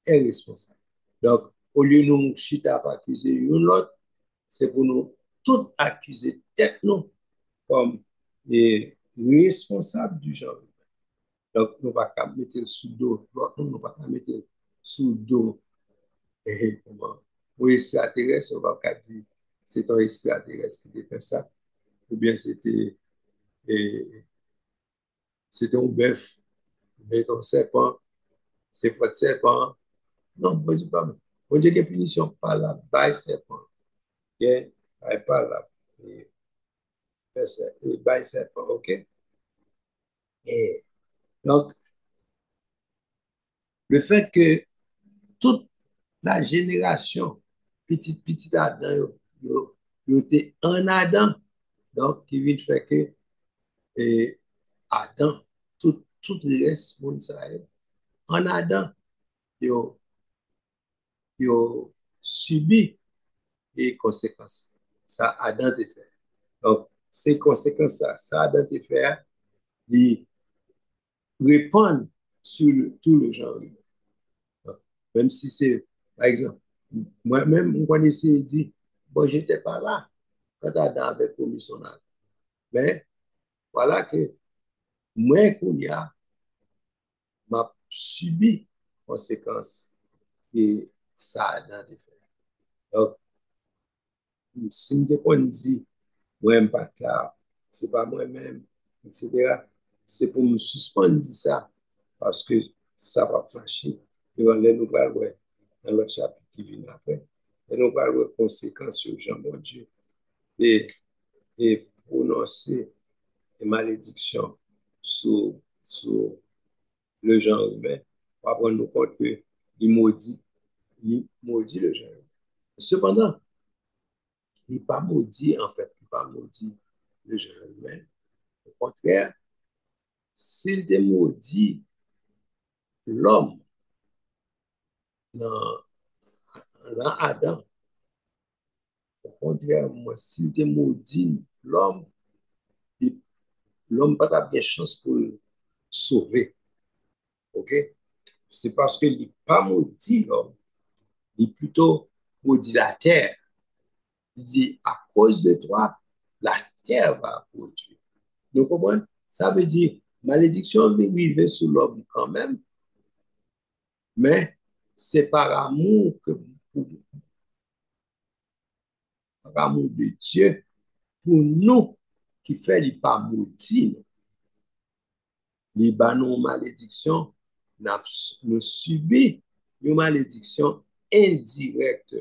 est responsable. Donc, au lieu de nous chita pour accuser une l'autre, c'est pour nous tous accuser tête nous comme les responsables du genre humain. Donc, nous ne pouvons pas mettre sous dos, l'autre, nous ne pouvons pas mettre sous dos. Et comment? Ou extraterrestre, on va pas dire c'est un extraterrestre qui fait ça, ou bien c'était un bœuf, mais un serpent, c'est votre serpent. Non, bon Dieu, pas. Bon Dieu, quelle punition par la baille serpent. Bien, par la baille serpent, ok? Et donc, le fait que toute la génération, petit Adam, il était en Adam, donc, qui vient faire que Adam, tout le reste, monde ça, en Adam, il subi les conséquences. Ça, Adam te fait. Donc, ces conséquences, ça Adam te fait, ils répondent sur tout le genre humain. Donc, même si c'est, par exemple, moi-même, on connaissait dit, bon, j'étais pas là quand Adam avait commis son acte. Mais voilà que moi, qu'on y a, m'a subi conséquences et ça Adam te fait. Donc, si m'te kon di, moi pas là, c'est pas moi-même, etc. C'est pour me suspendre dit ça, parce que ça va fâcher. Et on nous va ouais, dans le chapitre qui vient après. Et nous va voir conséquences sur Jean, mon Dieu. Et, et prononcer des malédictions sur le genre humain, pour prendre nous compte que il maudit le genre humain. Cependant, il n'est pas maudit, en fait, il n'est pas maudit le genre humain. Au contraire, s'il te maudit l'homme dans, dans Adam, au contraire, moi, s'il te maudit l'homme, l'homme n'a pas bien chance pour le sauver. OK? C'est parce qu'il n'est pas maudit l'homme, il est plutôt maudit la terre. Il dit, à cause de toi, la terre va produire. Donc, comment? Ça veut dire, malédiction va arriver sur l'homme quand même, mais c'est par amour par amour de Dieu pour nous qui fait les pas maudit. Les banons malédiction, nous subit une malédiction indirecte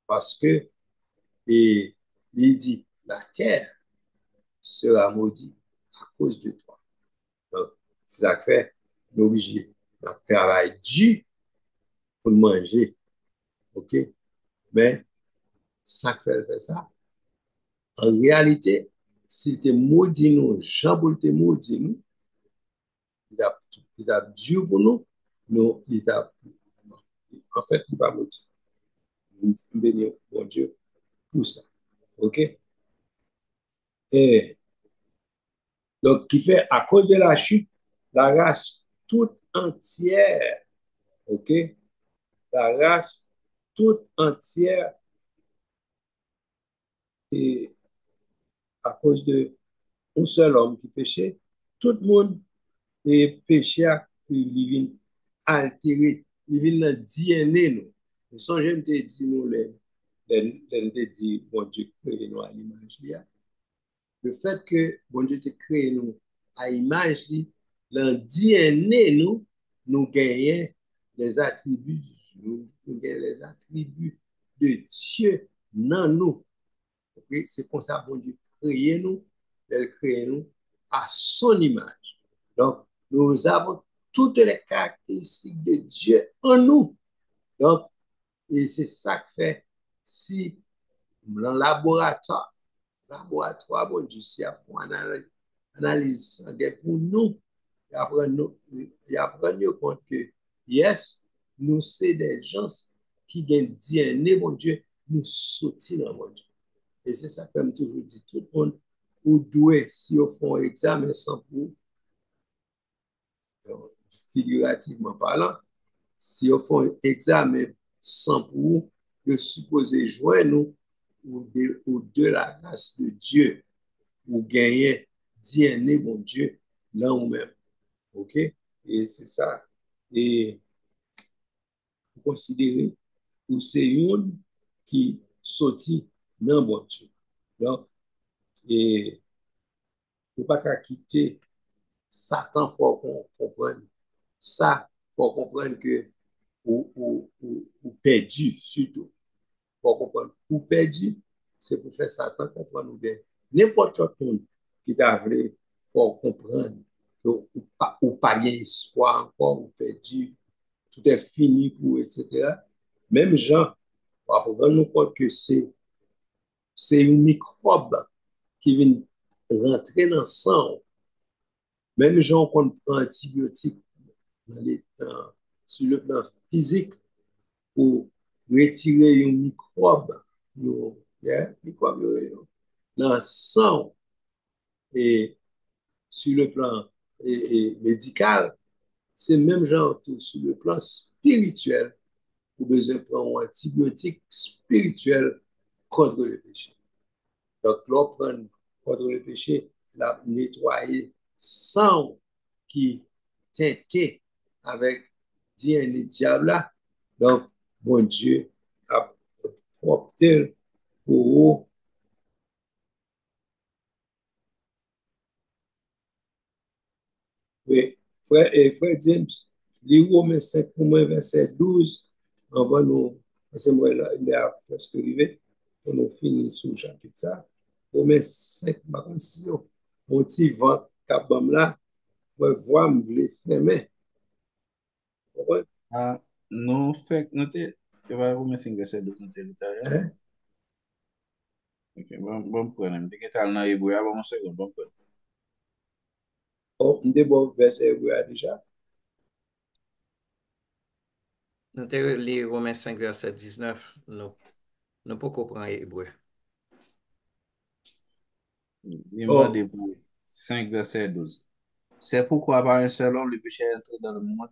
parce que et, il dit la terre sera maudite à cause de toi. Donc, c'est ça que fait, nous obligés de travailler dur pour manger, ok? Mais ça fait ça. En réalité, s'il te maudit nous, Jean Paul te maudit nous, il a dur pour nous, nous, en fait, il va maudit. Nous bénir, mon Dieu, pour ça. OK? Et donc, qui fait, à cause de la chute, la race toute entière, OK? La race toute entière, et à cause de un seul homme qui péchait, tout le monde est péché, il vient altérer, il vient dans DNA, nous. Nous sommes, je te dis, nous, les dit, bon Dieu, créé nous à l'image. Le fait que bon Dieu te crée nous à image, dans DNA, nous gagnons les attributs, nous gagnons les attributs de Dieu dans nous. Okay? C'est comme ça, bon Dieu crée nous, il crée nous à son image. Donc, nous avons toutes les caractéristiques de Dieu en nous. Donc, et c'est ça que fait, si dans le laboratoire, bon Dieu, si à fond analyse pour nous, et après nous compte que, yes, nous c'est des gens qui gagnent DNA, mon Dieu, nous sortis dans mon Dieu. Et c'est ça que je toujours dit, tout le monde, ou doué, si au fond examen sans pour, figurativement parlant, si au fond examen sans pour, de supposer joindre nous ou de la race de Dieu, ou gagner DNA, mon Dieu, là ou même. OK? Et c'est ça. Et vous considérez ou c'est une qui sortit dans mon Dieu. Donc, et il ne faut pas quitter Satan, il faut qu'on comprenne ça, il faut comprendre que ou perdu, surtout. Il faut comprendre ou perdu, c'est pour faire Satan comprendre ou bien. N'importe qui qui t'a voulu, il faut comprendre que ou pas espoir encore, ou perdu, tout est fini pour, etc. Même Jean, on va prendre nous compte que c'est un microbe qui vient rentrer dans le sang. Même gens qu'on prend antibiotiques sur le plan physique pour retirer un microbe, dans le sang et sur le plan médical, c'est même genre sur le plan spirituel pour besoin de prendre un antibiotique spirituel contre le péché. Donc, l'on prend contre le péché, la nettoyer sang qui teinté avec DNA diable. Donc, bon Dieu a opté pour oui, frère James, les Romains 5 pour moi, verset 12, avant nous, parce que moi, là, il est presque arrivé, pour nous finir sur le chapitre ça. Romains 5, par contre, si on petit vent, kabam là, moi, voir, me voulait fermer. Ah, nou fek, nou te, yo va Romains 5 verset 12 nou te lita. Hein? Ok, bon prenem. Deke tal nan Hebrew, ya bon second, bon prenem. Oh, on bon verset hébreu déjà. Nous te li Romains 5, verset 19, nous pas comprendre hébreu. L'hymne Oh, d'Hébreu 5 verset 12. C'est pourquoi par un seul homme le péché est entré dans le monde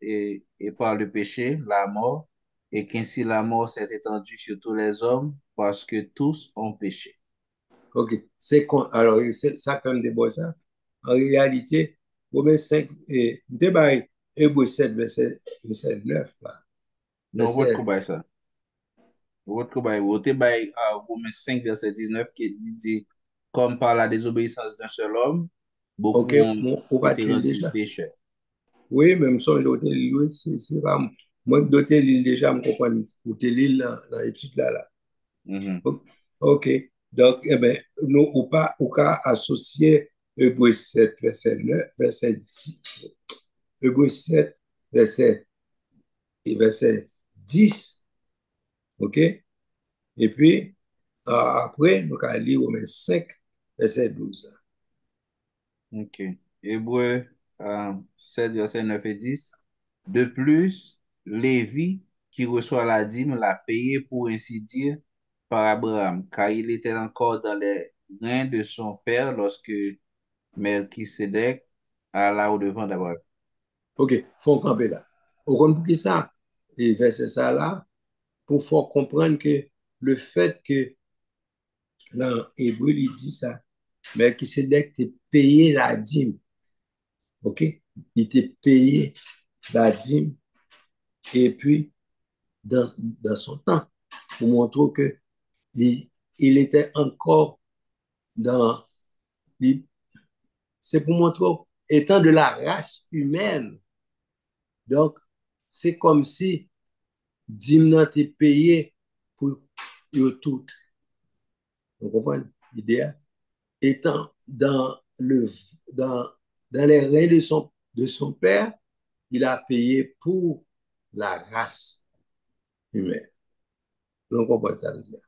et par le péché, la mort, et qu'ainsi la mort s'est étendue sur tous les hommes parce que tous ont péché. ok. Alors, ça comme des beaux ça. En réalité, Romains 5, et, Hébreu 7, verset 9, là. Non, votre Verset, combat ça. Votre combat, votre bail à Romains 5 verset 19 qui dit, comme par la désobéissance d'un seul homme, ok, beaucoup ont on va été te lire rendus déjà. pécheurs. Oui, même son, je te lire, c'est pas, moi, de te lire déjà, je comprends, pour te lire dans l'étude là, là. Mhm. Ok, donc, eh ben, nous, ou pas associer Hébreu 7, verset 9, verset 10, Hébreu 7, verset, verset 10, ok, et puis, après, nous allons lire Romains 5, verset 12. Ok. Hébreu 7, verset 9 et 10. De plus, Lévi, qui reçoit la dîme, l'a payé pour ainsi dire par Abraham, car il était encore dans les reins de son père lorsque Melchisédek alla au-devant d'Abraham. Ok, faut camper là. Au compte pour qui ça? Et verset ça là, pour faut comprendre que le fait que dans Hébreu, il dit ça, mais qui c'est dès que tu payé la dîme, ok? Il t'a payé la dîme et puis dans son temps, pour montrer que il était encore dans, c'est pour montrer, étant de la race humaine, donc c'est comme si dîme n'a été payé pour eux toutes. Vous comprenez l'idée? Étant dans, dans les reins de son père, il a payé pour la race humaine. Vous comprenez ça veut dire?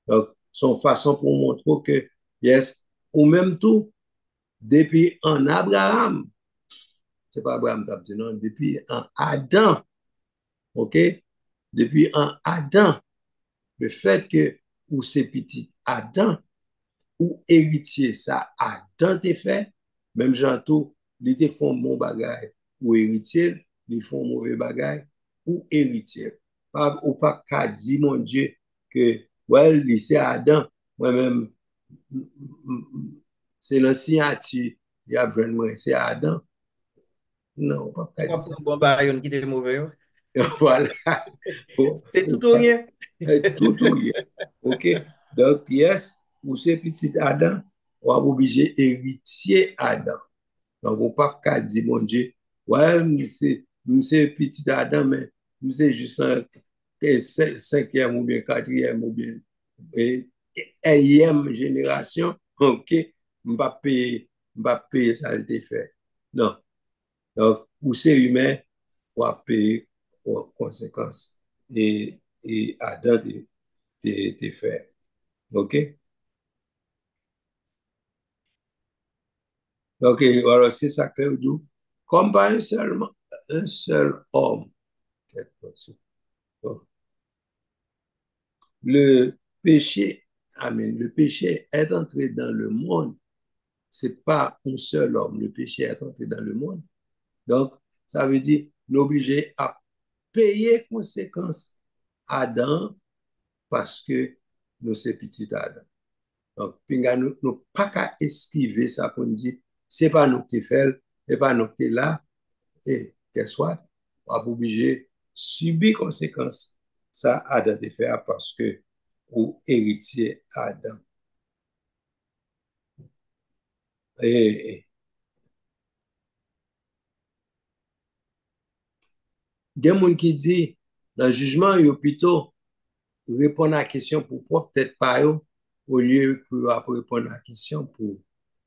Donc, son façon pour montrer que, yes, ou même tout, depuis en Abraham, c'est pas Abraham qui a dit non, depuis en Adam, ok? Depuis en Adam, le fait que, ou c'est petit Adam, ou héritier, ça Adam te fait, même Janto, ils te font bon bagage, ou héritier, ils font mauvais bagage, ou héritier. Ou pas qu'à dire, mon Dieu, que, ouais, c'est Adam, moi-même, c'est l'ancien, il y a besoin de moi, c'est Adam. Non, pas qu'à dire Pourquoi ça. prendre bon bail, qui est mauvais? Yo? Voilà. C'est tout ou rien. Tout ou rien. OK? Donc, yes, ou c'est petit Adam, on va obligé héritier Adam. Donc, on pas qu'à dire, mon Dieu, ouais, c'est petit Adam, mais c'est juste un cinquième ou bien quatrième ou bien et, énième génération. OK? Mbappé, ça a été fait. Non. Donc, ou c'est humain, ou à payer aux conséquences. Et Adam te fait. OK? Donc, alors, c'est ça que je dis. Comme pas un seul homme, le péché, amen, le péché est entré dans le monde. C'est pas un seul homme, le péché est entré dans le monde. Donc, ça veut dire l'obliger à payer conséquences Adam parce que nous sommes petits Adam. Donc, pinga, nous pas qu'à esquiver ça pour nous dire, c'est pas nous qui fait, c'est pas nous qui là, et qu'elle soit, on va obligé subir conséquences. Ça a de faire parce que ou héritier Adam. Et gen moun qui dit, dans le jugement, yo plutôt répondre à la question pour propre tête pas yo, au lieu pour répondre à la question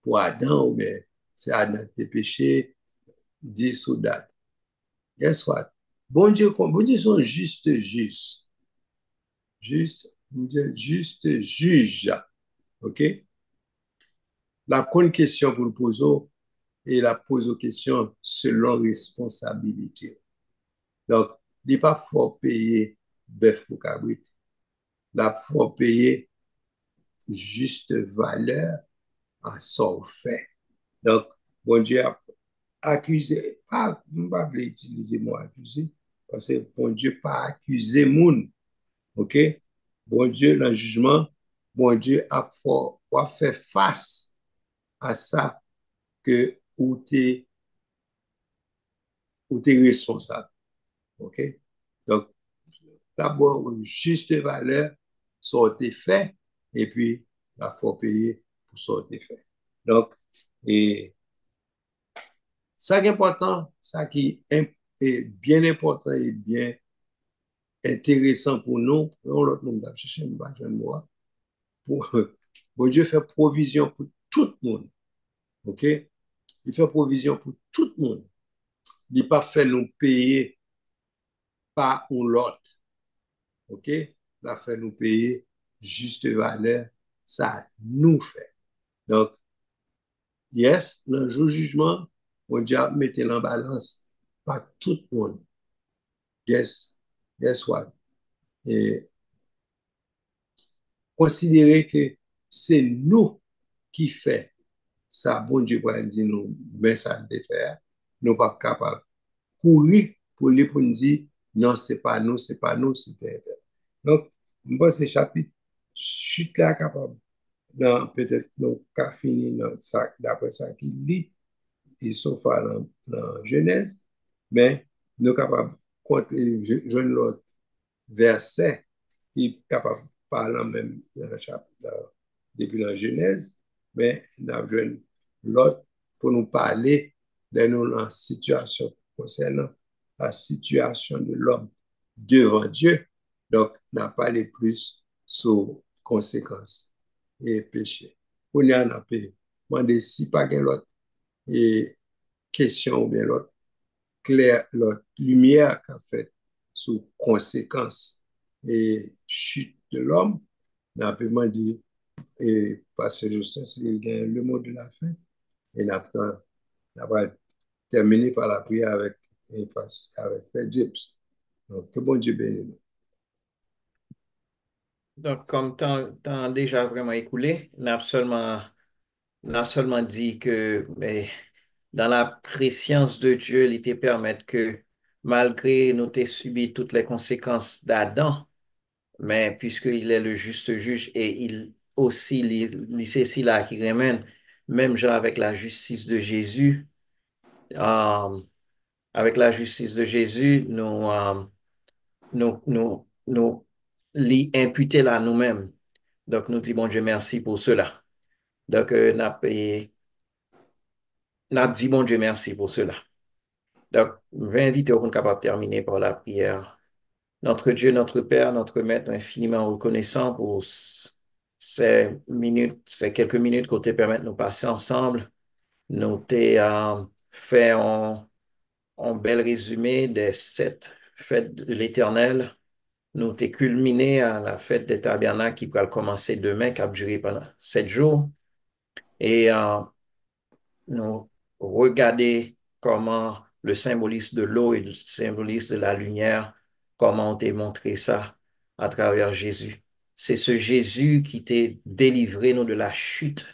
pour Adam, ou bien c'est Adam qui a péché, 10 ou date. Guess what? Bon Dieu son juste juge. OK? La bonne question pour le poser, et la pose aux questions selon responsabilité. Donc, il n'est pas fort payer bœuf pour cabrit. La faut payer juste valeur à son fait. Donc, bon Dieu a accusé, pas, pas utiliser le mot accusé, parce que bon Dieu pas accusé moun, ok? Bon Dieu, dans le jugement, bon Dieu a fait face à ça que ou t'es responsable, ok? Donc, d'abord, une juste valeur sur tes faits, et puis, la faut payer pour sur tes faits. Donc, et ça qui est important, ça qui est bien important et bien intéressant pour nous, l'autre monde va chercher une base de moi, pour, bon Dieu fait provision pour tout le monde, ok? Il fait provision pour tout le monde. Il n'est pas fait nous payer par ou l'autre, ok? Il a fait nous payer juste valeur, ça nous fait. Donc, yes, dans le jugement, bon Dieu a mis en balance par tout le monde. Guess what? Et considérer que c'est nous qui fait ça, bon Dieu va dire nous, mais ça de faire, nous pas capables de courir pour nous dire, non, c'est pas nous, c'est tel. Donc, moi, ce chapitre, je suis là capable, peut-être, nous, qu'à finir notre sac, d'après ça qu'il lit, et sauf dans Genèse, mais nous capables, je l'autre verset qui est capable de parler même depuis la Genèse, mais nous avons l'autre pour nous parler de nos situations concernant la situation de l'homme devant Dieu. Donc, nous avons parlé plus sur conséquences et péché. On y en a fait. Demandez si pas l'autre question ou bien l'autre clair, l'autre lumière qu'a fait sur conséquences et chute de l'homme, n'a pas demandé, et parce que je sais c'est le mot de la fin, et n'a pas terminé par la prière avec Frère Gibbs. Donc, que bon Dieu bénisse nous. Donc, comme temps déjà vraiment écoulé, n'a seulement dit que dans la préscience de Dieu, il te permet que malgré nous t'ai subi toutes les conséquences d'Adam, mais puisqu'il est le juste juge et il aussi, c'est ici là qui ramène, même genre euh, avec la justice de Jésus, nous l'y imputer là nous-mêmes. Donc, nous disons, bon Dieu, merci pour cela. Donc, n'a dit, bon Dieu, merci pour cela. Donc, je vais inviter au capable de terminer par la prière. Notre Dieu, notre Père, notre Maître, infiniment reconnaissant pour ces minutes, ces quelques minutes qu'on te permet de nous passer ensemble. Nous t'ai fait un bel résumé des 7 fêtes de l'Éternel. Nous t'ai culminé à la fête des tabernacles qui va commencer demain, qui va durer pendant 7 jours. Et nous regarder comment le symbolisme de l'eau et le symbolisme de la lumière, comment on t'a montré ça à travers Jésus. C'est ce Jésus qui t'a délivré nous de la chute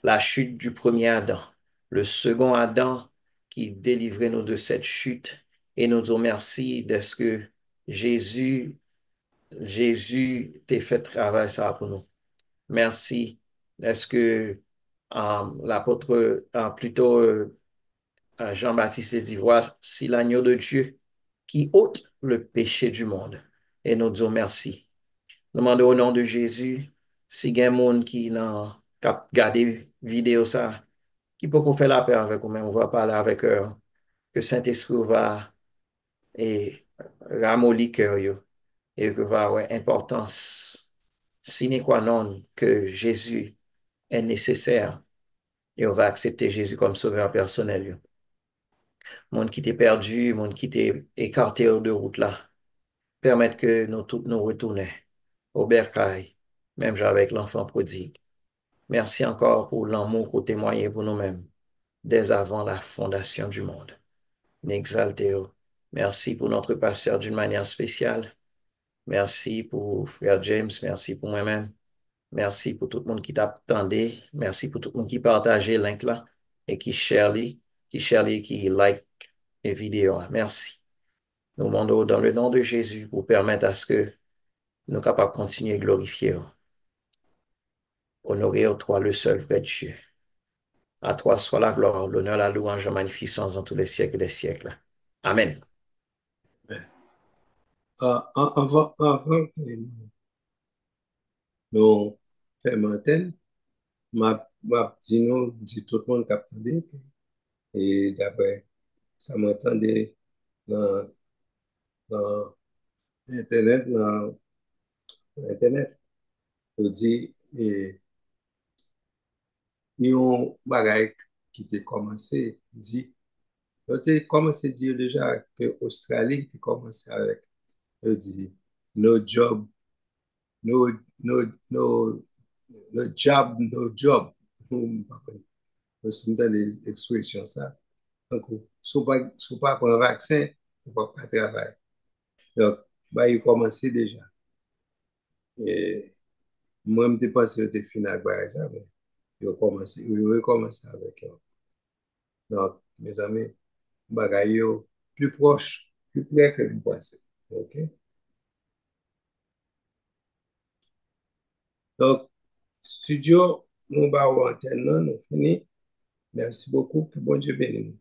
du premier Adam, le second Adam qui délivrait nous de cette chute. Et nous disons merci de ce que Jésus t'a fait travailler ça pour nous. Merci. Est-ce que l'apôtre, plutôt Jean-Baptiste dit, voici l'agneau de Dieu qui ôte le péché du monde. Et nous disons merci. Nous demandons au nom de Jésus, si il y a des gens qui n'ont pas regardé vidéo ça, qui peut faire la paix avec nous-mêmes, on va parler avec eux, que Saint-Esprit va et ramollir cœur yo, et que va avoir importance sine qua non que Jésus est nécessaire et on va accepter Jésus comme sauveur personnel. Yo. Monde qui t'est perdu, monde qui t'est écarté hors de route là, permettre que nous tous nous retournions au bercail, même avec l'enfant prodigue. Merci encore pour l'amour que vous témoignez pour nous-mêmes dès avant la fondation du monde. N'exaltez-vous. Merci pour notre pasteur d'une manière spéciale. Merci pour Frère James. Merci pour moi-même. Merci pour tout le monde qui t'attendait. Merci pour tout le monde qui partageait le link là et qui like les vidéos. Merci. Nous demandons dans le nom de Jésus pour permettre à ce que nous soyons capables de continuer à glorifier. Honorer toi, le seul vrai Dieu. À toi soit la gloire, l'honneur, la louange, la magnificence dans tous les siècles des siècles. Amen. Avant que nous faisons antenne, m'a dit tout le monde qui attendait, et d'après ça m'entendait dans, dans Internet, Internet, je dis, il y a un bagage qui a commencé, dit, j'ai commencé à dire déjà que l'Australie a commencé avec, je dis, no job, no, no, no, no job, no job. Je dans les expressions ça. Donc, si vous ne pas prendre un vaccin, vous ne pouvez pas travailler. Donc, bah, il a commencé déjà. Et moi, je pensé que c'était fini avec ça, mais il a recommencé avec eux. Donc, mes amis, bagaille yo plus proche, plus près que vous pensez. OK? Donc, studio, nous avons antenne, nous fini. Merci beaucoup. Que bon Dieu bénisse.